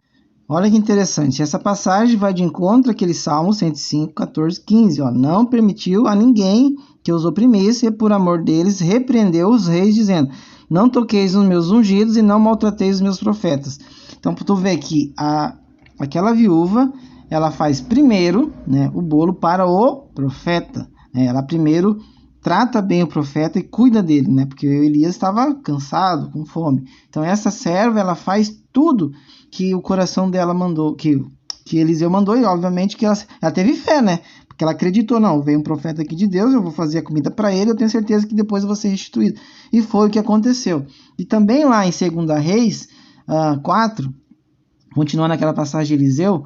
Olha que interessante, essa passagem vai de encontro àquele Salmo 105, 14, 15. Não permitiu a ninguém que os oprimisse e por amor deles repreendeu os reis, dizendo, não toqueis os meus ungidos e não maltrateis os meus profetas. Então tu vê que aquela viúva, ela faz primeiro, né, o bolo para o profeta. Ela primeiro trata bem o profeta e cuida dele, né, porque Elias estava cansado, com fome. Então essa serva, ela faz tudo que o coração dela mandou, que Eliseu mandou, e obviamente que ela teve fé, né? Porque ela acreditou, não, veio um profeta aqui de Deus, eu vou fazer a comida para ele, eu tenho certeza que depois eu vou ser restituído. E foi o que aconteceu. E também lá em 2 Reis 4, continuando aquela passagem de Eliseu,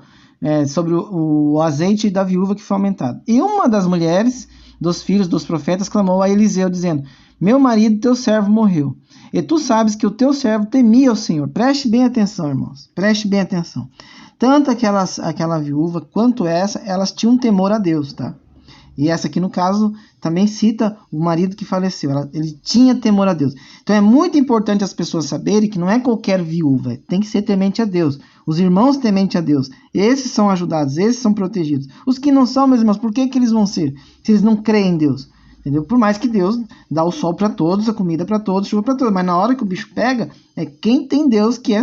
sobre o azeite da viúva que foi aumentado. E uma das mulheres dos filhos dos profetas clamou a Eliseu, dizendo, meu marido, teu servo, morreu. E tu sabes que o teu servo temia ao Senhor. Preste bem atenção, irmãos. Preste bem atenção. Tanto aquela viúva quanto essa, elas tinham temor a Deus, tá? E essa aqui, no caso, também cita o marido que faleceu. Ele tinha temor a Deus. Então é muito importante as pessoas saberem que não é qualquer viúva. Tem que ser temente a Deus. Os irmãos temente a Deus. Esses são ajudados, esses são protegidos. Os que não são, meus irmãos, por que eles vão ser? Se eles não creem em Deus. Entendeu? Por mais que Deus dá o sol para todos, a comida para todos, chuva para todos. Mas na hora que o bicho pega, é quem tem Deus que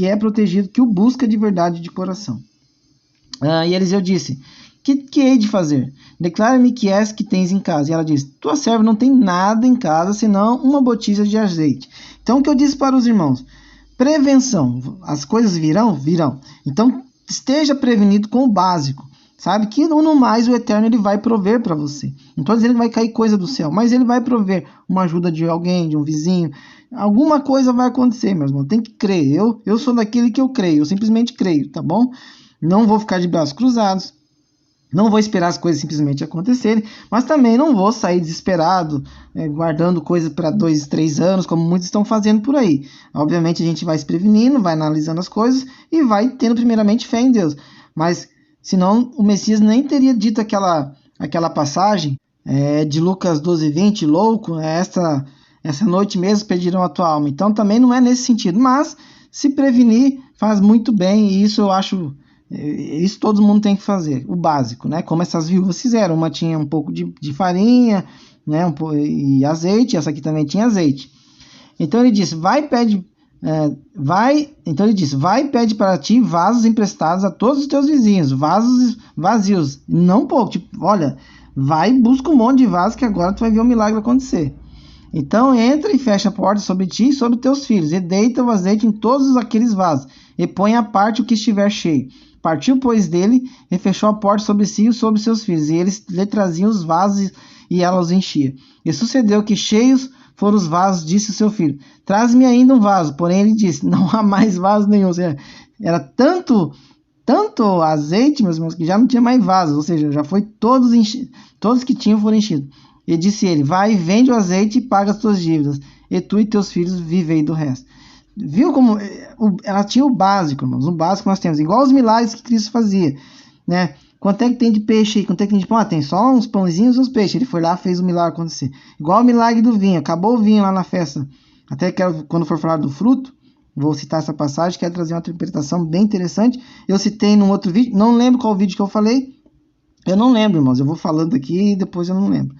é protegido, que o busca de verdade de coração. E Eliseu disse... Que hei de fazer? Declara-me que és que tens em casa. E ela diz, tua serva não tem nada em casa, senão uma botija de azeite. Então, o que eu disse para os irmãos? Prevenção. As coisas virão? Virão. Então, esteja prevenido com o básico. Sabe que no mais o Eterno ele vai prover para você. Não estou dizendo que vai cair coisa do céu, mas ele vai prover uma ajuda de alguém, de um vizinho. Alguma coisa vai acontecer, meu irmão. Tem que crer. Eu sou daquele que eu creio. Eu simplesmente creio, tá bom? Não vou ficar de braços cruzados. Não vou esperar as coisas simplesmente acontecerem, mas também não vou sair desesperado, guardando coisas para 2, 3 anos, como muitos estão fazendo por aí. Obviamente a gente vai se prevenindo, vai analisando as coisas e vai tendo primeiramente fé em Deus. Mas senão o Messias nem teria dito aquela passagem de Lucas 12:20, louco, essa noite mesmo pedirão a tua alma. Então também não é nesse sentido, mas se prevenir faz muito bem e isso eu acho... Isso todo mundo tem que fazer, o básico, né? Como essas viúvas fizeram. Uma tinha um pouco de farinha, né? E azeite, essa aqui também tinha azeite. Então ele disse, Então ele disse, vai, pede para ti vasos emprestados a todos os teus vizinhos, vasos vazios, não pouco. Tipo, olha, vai e busca um monte de vasos que agora tu vai ver o milagre acontecer. Então entra e fecha a porta sobre ti e sobre teus filhos, e deita o azeite em todos aqueles vasos, e põe à parte o que estiver cheio. Partiu, pois, dele, e fechou a porta sobre si e sobre seus filhos, e eles lhe traziam os vasos, e ela os enchia. E sucedeu que cheios foram os vasos, disse o seu filho, traz-me ainda um vaso. Porém ele disse, não há mais vaso nenhum. Ou seja, era tanto azeite, meus irmãos, que já não tinha mais vasos, ou seja, já foi todos que tinham foram enchidos. E disse ele, vai, vende o azeite e paga as tuas dívidas, e tu e teus filhos vivei do resto. Viu como ela tinha o básico, irmãos, o básico nós temos, igual os milagres que Cristo fazia, né? Quanto é que tem de peixe aí? Quanto é que tem de pão? Tem só uns pãezinhos e uns peixes. Ele foi lá, fez o milagre acontecer. Igual o milagre do vinho, acabou o vinho lá na festa. Até que quando for falar do fruto, vou citar essa passagem, quero trazer uma interpretação bem interessante. Eu citei num outro vídeo, não lembro qual vídeo que eu falei. Eu não lembro, irmãos, eu vou falando aqui e depois eu não lembro.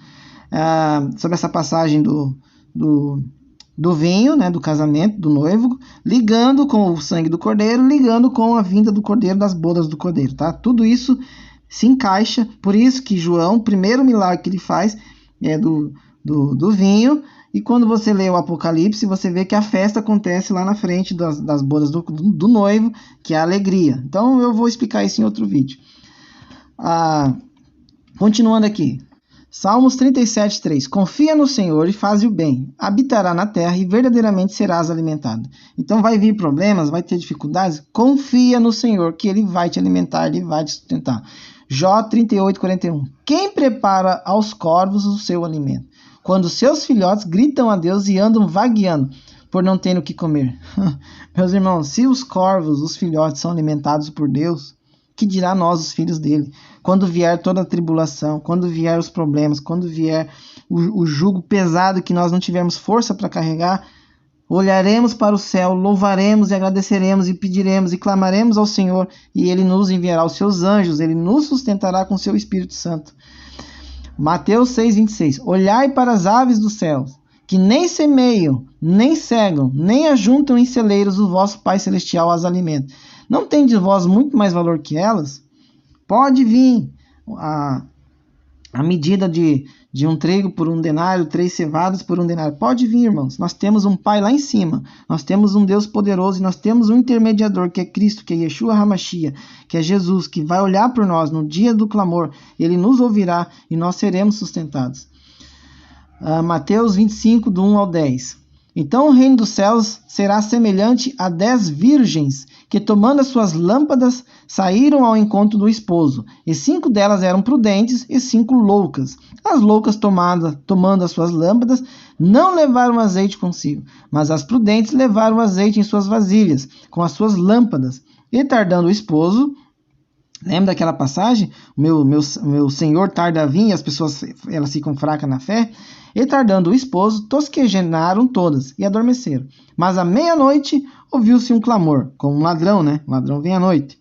Sobre essa passagem do vinho, né, do casamento, do noivo, ligando com o sangue do cordeiro, ligando com a vinda do cordeiro, das bodas do cordeiro, tá? Tudo isso se encaixa, por isso que João, o primeiro milagre que ele faz é do vinho, e quando você lê o Apocalipse, você vê que a festa acontece lá na frente das bodas do noivo, que é a alegria. Então eu vou explicar isso em outro vídeo. Continuando aqui. Salmos 37:3. Confia no Senhor e faz o bem. Habitará na terra e verdadeiramente serás alimentado. Então vai vir problemas, vai ter dificuldades. Confia no Senhor que Ele vai te alimentar, Ele vai te sustentar. Jó 38:41. Quem prepara aos corvos o seu alimento? Quando seus filhotes gritam a Deus e andam vagueando por não terem o que comer. Meus irmãos, se os corvos, os filhotes, são alimentados por Deus, que dirá nós, os filhos dele? Quando vier toda a tribulação, quando vier os problemas, quando vier o jugo pesado que nós não tivermos força para carregar, olharemos para o céu, louvaremos e agradeceremos e pediremos e clamaremos ao Senhor, e Ele nos enviará os seus anjos, Ele nos sustentará com seu Espírito Santo. Mateus 6:26. Olhai para as aves dos céus, que nem semeiam, nem cegam, nem ajuntam em celeiros, o vosso Pai Celestial as alimenta. Não tem de vós muito mais valor que elas? Pode vir a medida de um trigo por 1 denário, 3 cevadas por 1 denário. Pode vir, irmãos. Nós temos um Pai lá em cima. Nós temos um Deus poderoso e nós temos um intermediador, que é Cristo, que é Yeshua HaMashiach, que é Jesus, que vai olhar por nós no dia do clamor. Ele nos ouvirá e nós seremos sustentados. Mateus 25, do 1 ao 10. Então o reino dos céus será semelhante a 10 virgens que, tomando as suas lâmpadas, saíram ao encontro do esposo. E 5 delas eram prudentes e 5 loucas. As loucas, tomando as suas lâmpadas, não levaram azeite consigo, mas as prudentes levaram azeite em suas vasilhas, com as suas lâmpadas. E tardando o esposo, lembra daquela passagem? Meu senhor tarda a vir e as pessoas elas ficam fracas na fé. E tardando o esposo, tosquejaram todas e adormeceram. Mas à meia-noite ouviu-se um clamor, como um ladrão, né? O ladrão vem à noite.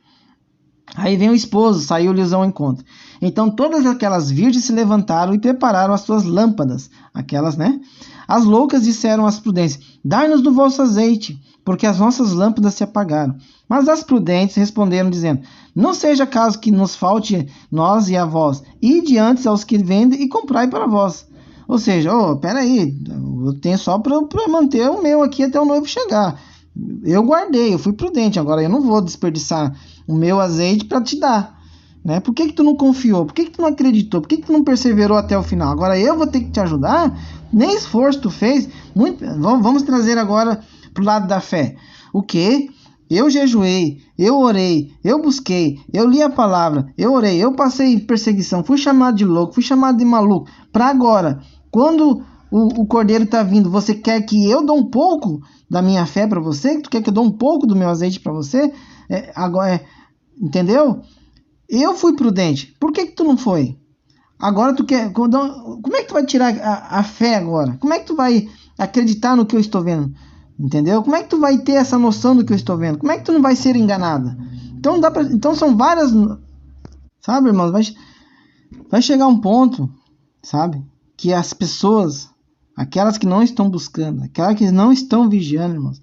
Aí vem o esposo, saiu-lhes ao encontro. Então todas aquelas virgens se levantaram e prepararam as suas lâmpadas. Aquelas, né? As loucas disseram às prudentes: dai-nos do vosso azeite, porque as nossas lâmpadas se apagaram. Mas as prudentes responderam, dizendo: não seja caso que nos falte nós e a vós. Ide antes aos que vendem e comprai para vós. Ou seja, peraí, eu tenho só para manter o meu aqui até o noivo chegar. Eu guardei, eu fui prudente, agora eu não vou desperdiçar o meu azeite para te dar. Né? Por que tu não confiou? Por que tu não acreditou? Por que tu não perseverou até o final? Agora eu vou ter que te ajudar? Nem esforço tu fez. Vamos trazer agora para o lado da fé. O quê? Eu jejuei, eu orei, eu busquei, eu li a palavra, eu orei, eu passei perseguição, fui chamado de louco, fui chamado de maluco. Para agora, quando o cordeiro está vindo, você quer que eu dê um pouco da minha fé para você? Tu quer que eu dê um pouco do meu azeite para você? Entendeu? Eu fui prudente. Por que tu não foi? Agora tu quer... Como é que tu vai tirar a fé agora? Como é que tu vai acreditar no que eu estou vendo? Entendeu? Como é que tu vai ter essa noção do que eu estou vendo? Como é que tu não vai ser enganada? Então são várias... Sabe, irmãos? Vai chegar um ponto, sabe? Que as pessoas, aquelas que não estão buscando, aquelas que não estão vigiando, irmãos,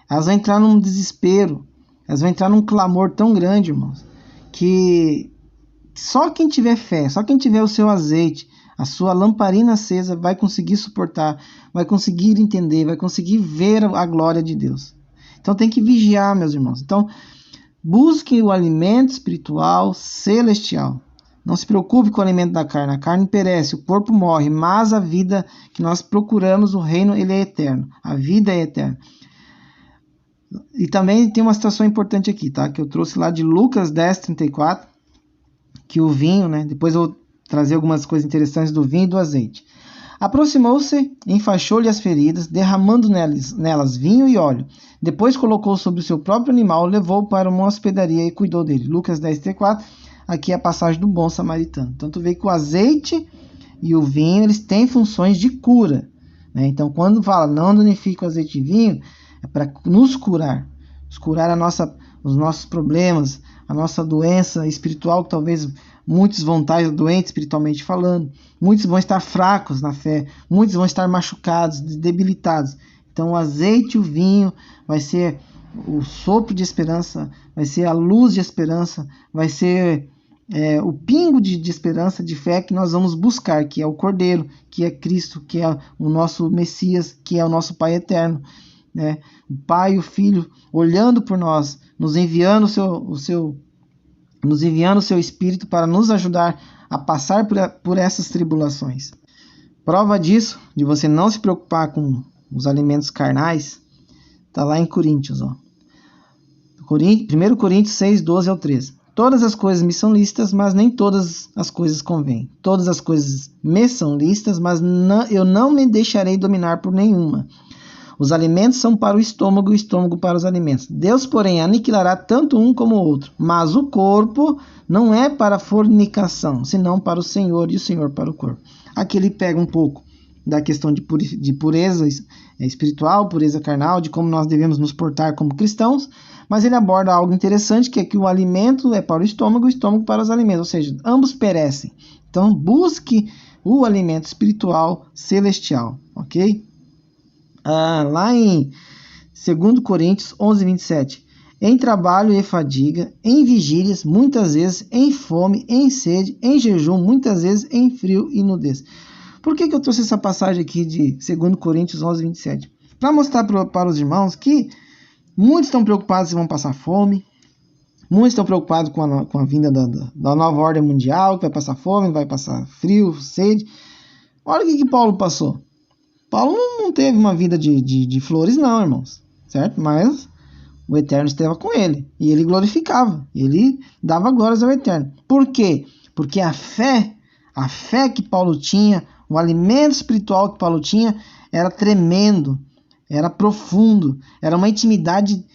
elas vão entrar num desespero. Elas vão entrar num clamor tão grande, irmãos, que só quem tiver fé, só quem tiver o seu azeite, a sua lamparina acesa, vai conseguir suportar, vai conseguir entender, vai conseguir ver a glória de Deus. Então tem que vigiar, meus irmãos. Então busque o alimento espiritual celestial. Não se preocupe com o alimento da carne. A carne perece, o corpo morre, mas a vida que nós procuramos, o reino, ele é eterno. A vida é eterna. E também tem uma situação importante aqui, tá? Que eu trouxe lá de Lucas 10:34, que o vinho, né? Depois eu vou trazer algumas coisas interessantes do vinho e do azeite. Aproximou-se, enfaixou-lhe as feridas, derramando nelas vinho e óleo. Depois colocou sobre o seu próprio animal, levou-o para uma hospedaria e cuidou dele. Lucas 10:34, aqui é a passagem do bom samaritano. Então tu vê que o azeite e o vinho, eles têm funções de cura, né? Então quando fala não danifica o azeite e vinho, é para nos curar os nossos problemas, a nossa doença espiritual, que talvez muitos vão estar doentes espiritualmente falando, muitos vão estar fracos na fé, muitos vão estar machucados, debilitados. Então o azeite e o vinho vai ser o sopro de esperança, vai ser a luz de esperança, vai ser o pingo de esperança, de fé que nós vamos buscar, que é o Cordeiro, que é Cristo, que é o nosso Messias, que é o nosso Pai eterno. Né? O Pai e o Filho olhando por nós, nos enviando o seu Espírito para nos ajudar a passar por essas tribulações. Prova disso, de você não se preocupar com os alimentos carnais, está lá em Coríntios. 1 Coríntios 6:12 ao 13. Todas as coisas me são lícitas, mas nem todas as coisas convêm. Todas as coisas me são lícitas, mas eu não me deixarei dominar por nenhuma. Os alimentos são para o estômago e o estômago para os alimentos. Deus, porém, aniquilará tanto um como o outro. Mas o corpo não é para fornicação, senão para o Senhor, e o Senhor para o corpo. Aqui ele pega um pouco da questão de pureza espiritual, pureza carnal, de como nós devemos nos portar como cristãos, mas ele aborda algo interessante, que é que o alimento é para o estômago para os alimentos, ou seja, ambos perecem. Então, busque o alimento espiritual celestial, ok? Lá em 2 Coríntios 11:27, em trabalho e fadiga, em vigílias, muitas vezes em fome, em sede, em jejum, muitas vezes em frio e nudez. Por que eu trouxe essa passagem aqui de 2 Coríntios 11:27? Para mostrar para os irmãos que muitos estão preocupados se vão passar fome, muitos estão preocupados com a vinda da nova ordem mundial, que vai passar fome, vai passar frio, sede. Olha o que Paulo passou. Paulo não teve uma vida de flores, não, irmãos, certo? Mas o Eterno estava com ele, e ele glorificava, ele dava glórias ao Eterno. Por quê? Porque a fé que Paulo tinha, o alimento espiritual que Paulo tinha, era tremendo, era profundo, era uma intimidade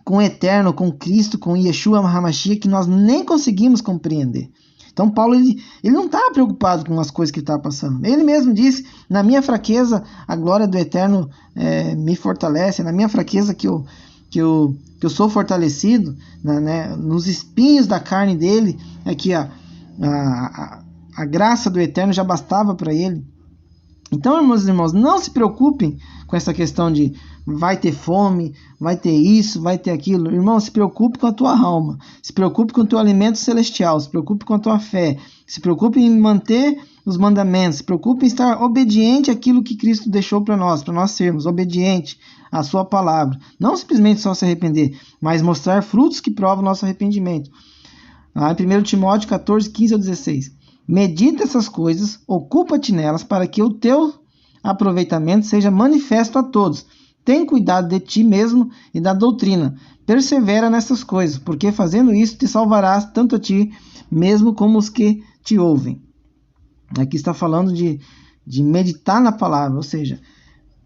com o Eterno, com Cristo, com Yeshua HaMashiach, que nós nem conseguimos compreender. Então Paulo ele não estava preocupado com as coisas que ele estava passando. Ele mesmo disse: na minha fraqueza a glória do Eterno me fortalece, na minha fraqueza que eu sou fortalecido, né, nos espinhos da carne dele, que a graça do Eterno já bastava para ele. Então, meus irmãos, não se preocupem com essa questão de vai ter fome, vai ter isso, vai ter aquilo. Irmão, se preocupe com a tua alma, se preocupe com o teu alimento celestial, se preocupe com a tua fé, se preocupe em manter os mandamentos, se preocupe em estar obediente àquilo que Cristo deixou para nós sermos obedientes à sua palavra. Não simplesmente só se arrepender, mas mostrar frutos que provam o nosso arrependimento. Lá em 1 Timóteo 14, 15 a 16. Medita essas coisas, ocupa-te nelas, para que o teu aproveitamento seja manifesto a todos. Tem cuidado de ti mesmo e da doutrina. Persevera nessas coisas, porque fazendo isso te salvarás tanto a ti mesmo como os que te ouvem. Aqui está falando de meditar na palavra, ou seja,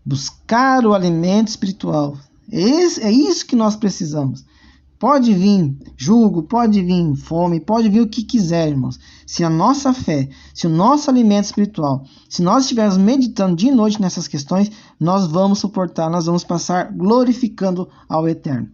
buscar o alimento espiritual. É isso que nós precisamos. Pode vir jugo, pode vir fome, pode vir o que quiser, irmãos. Se a nossa fé, se o nosso alimento espiritual, se nós estivermos meditando dia e noite nessas questões, nós vamos suportar, nós vamos passar glorificando ao Eterno.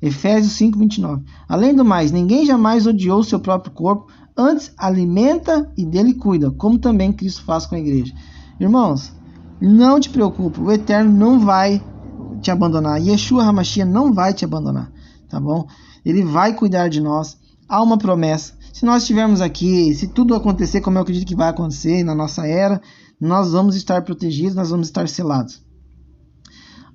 Efésios 5, 29. Além do mais, ninguém jamais odiou o seu próprio corpo, antes alimenta e dele cuida, como também Cristo faz com a igreja. Irmãos, não te preocupe, o Eterno não vai te abandonar. Yeshua HaMashiach não vai te abandonar. Tá bom? Ele vai cuidar de nós. Há uma promessa. Se nós estivermos aqui, se tudo acontecer como eu acredito que vai acontecer na nossa era, nós vamos estar protegidos, nós vamos estar selados.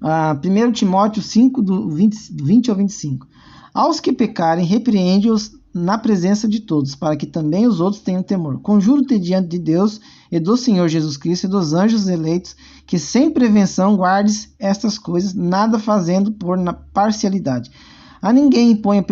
1 Timóteo 5, do 20 ao 25. Aos que pecarem, repreende-os na presença de todos, para que também os outros tenham temor. Conjuro-te diante de Deus e do Senhor Jesus Cristo e dos anjos eleitos, que sem prevenção guardes estas coisas, nada fazendo por parcialidade. A ninguém imponha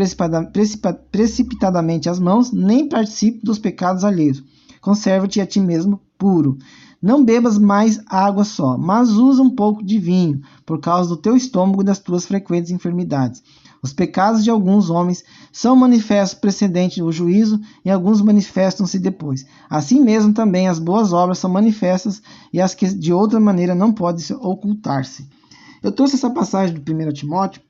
precipitadamente as mãos, nem participe dos pecados alheios. Conserva-te a ti mesmo puro. Não bebas mais água só, mas usa um pouco de vinho, por causa do teu estômago e das tuas frequentes enfermidades. Os pecados de alguns homens são manifestos precedente do juízo, e alguns manifestam-se depois. Assim mesmo também as boas obras são manifestas, e as que de outra maneira não podem ocultar-se. Eu trouxe essa passagem do 1 Timóteo,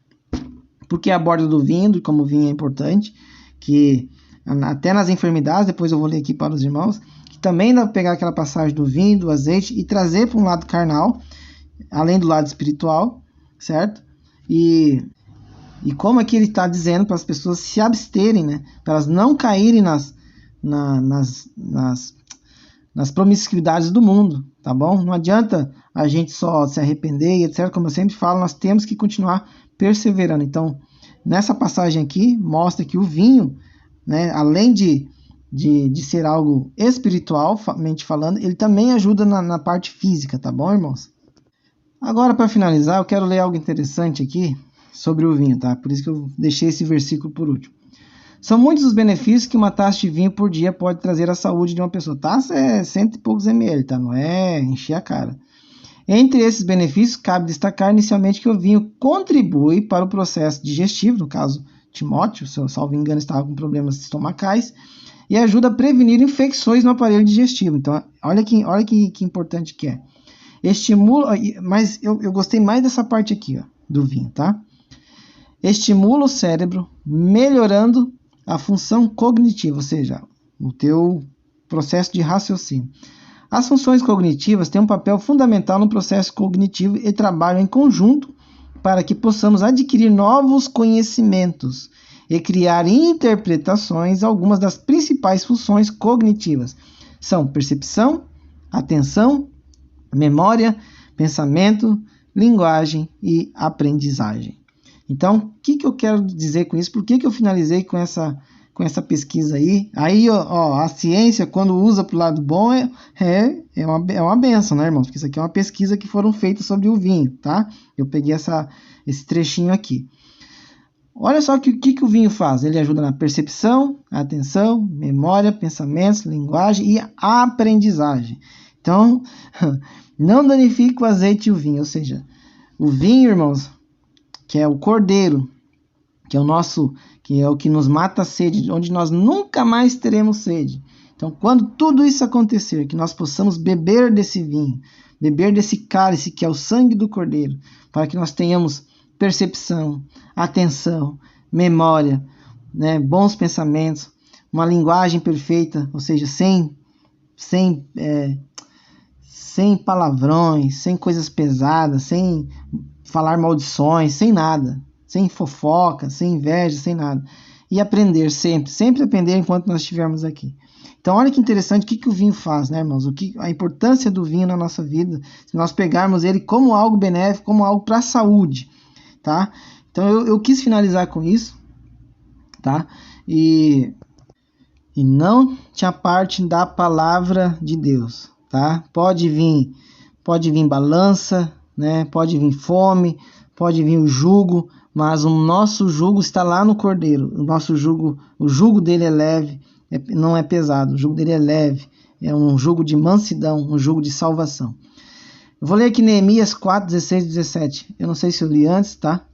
porque aborda do vinho, como o vinho é importante, que até nas enfermidades, depois eu vou ler aqui para os irmãos, que também dá para pegar aquela passagem do vinho, do azeite, e trazer para um lado carnal, além do lado espiritual, certo? E como aqui ele está dizendo para as pessoas se absterem, né? Para elas não caírem nas promiscuidades do mundo, tá bom? Não adianta a gente só se arrepender e etc. Como eu sempre falo, nós temos que continuar perseverando. Então, nessa passagem aqui, mostra que o vinho, né, além de ser algo espiritualmente falando, ele também ajuda na parte física, tá bom, irmãos? Agora, para finalizar, eu quero ler algo interessante aqui sobre o vinho, tá? Por isso que eu deixei esse versículo por último. São muitos os benefícios que uma taça de vinho por dia pode trazer à saúde de uma pessoa. Taça é 100 e poucos ml, tá? Não é encher a cara. Entre esses benefícios, cabe destacar inicialmente que o vinho contribui para o processo digestivo, no caso Timóteo, se eu salvo engano, estava com problemas estomacais, e ajuda a prevenir infecções no aparelho digestivo. Então, olha que importante que é. Estimula, mas eu gostei mais dessa parte aqui, ó, do vinho, tá? Estimula o cérebro, melhorando a função cognitiva, ou seja, o teu processo de raciocínio. As funções cognitivas têm um papel fundamental no processo cognitivo e trabalham em conjunto para que possamos adquirir novos conhecimentos e criar interpretações. Algumas das principais funções cognitivas são percepção, atenção, memória, pensamento, linguagem e aprendizagem. Então, o que eu quero dizer com isso? Por que eu finalizei com essa com essa pesquisa aí. Aí, ó, a ciência, quando usa para o lado bom, é uma benção, né, irmãos? Porque isso aqui é uma pesquisa que foram feitas sobre o vinho, tá? Eu peguei esse trechinho aqui. Olha só o que o vinho faz. Ele ajuda na percepção, atenção, memória, pensamentos, linguagem e aprendizagem. Então, não danifique o azeite e o vinho. Ou seja, o vinho, irmãos, que é o cordeiro, que é o que nos mata a sede, onde nós nunca mais teremos sede. Então, quando tudo isso acontecer, que nós possamos beber desse vinho, beber desse cálice, que é o sangue do cordeiro, para que nós tenhamos percepção, atenção, memória, né, bons pensamentos, uma linguagem perfeita, ou seja, sem palavrões, sem coisas pesadas, sem falar maldições, sem nada, sem fofoca, sem inveja, sem nada. E aprender sempre aprender enquanto nós estivermos aqui. Então, olha que interessante o que o vinho faz, né, irmãos? A importância do vinho na nossa vida, se nós pegarmos ele como algo benéfico, como algo para a saúde, tá? Então, eu quis finalizar com isso, tá? E não te aparte da palavra de Deus, tá? Pode vir balança, né? Pode vir fome, pode vir o jugo, mas o nosso jugo está lá no Cordeiro. O jugo dele é leve, não é pesado. O jugo dele é leve, é um jugo de mansidão, um jugo de salvação. Eu vou ler aqui Neemias 4, 16 e 17. Eu não sei se eu li antes, tá?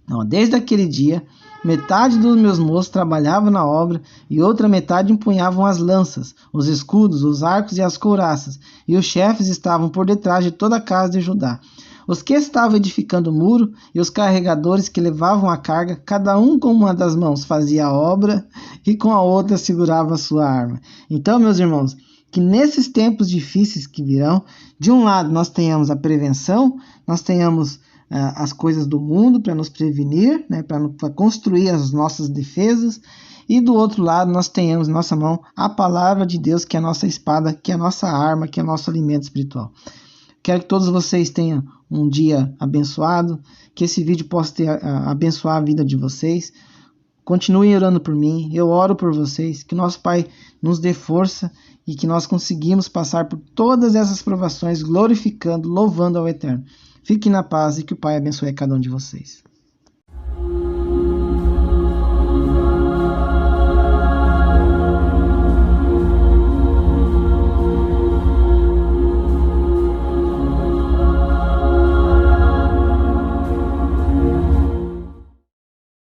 Não, desde aquele dia, metade dos meus moços trabalhavam na obra e outra metade empunhavam as lanças, os escudos, os arcos e as couraças, e os chefes estavam por detrás de toda a casa de Judá. Os que estavam edificando o muro e os carregadores que levavam a carga, cada um com uma das mãos fazia a obra e com a outra segurava a sua arma. Então, meus irmãos, que nesses tempos difíceis que virão, de um lado nós tenhamos a prevenção, nós tenhamos as coisas do mundo para nos prevenir, né, para construir as nossas defesas, e do outro lado nós tenhamos em nossa mão a palavra de Deus, que é a nossa espada, que é a nossa arma, que é o nosso alimento espiritual. Quero que todos vocês tenham um dia abençoado, que esse vídeo possa abençoar a vida de vocês. Continuem orando por mim, eu oro por vocês, que nosso Pai nos dê força e que nós conseguimos passar por todas essas provações, glorificando, louvando ao Eterno. Fiquem na paz e que o Pai abençoe cada um de vocês.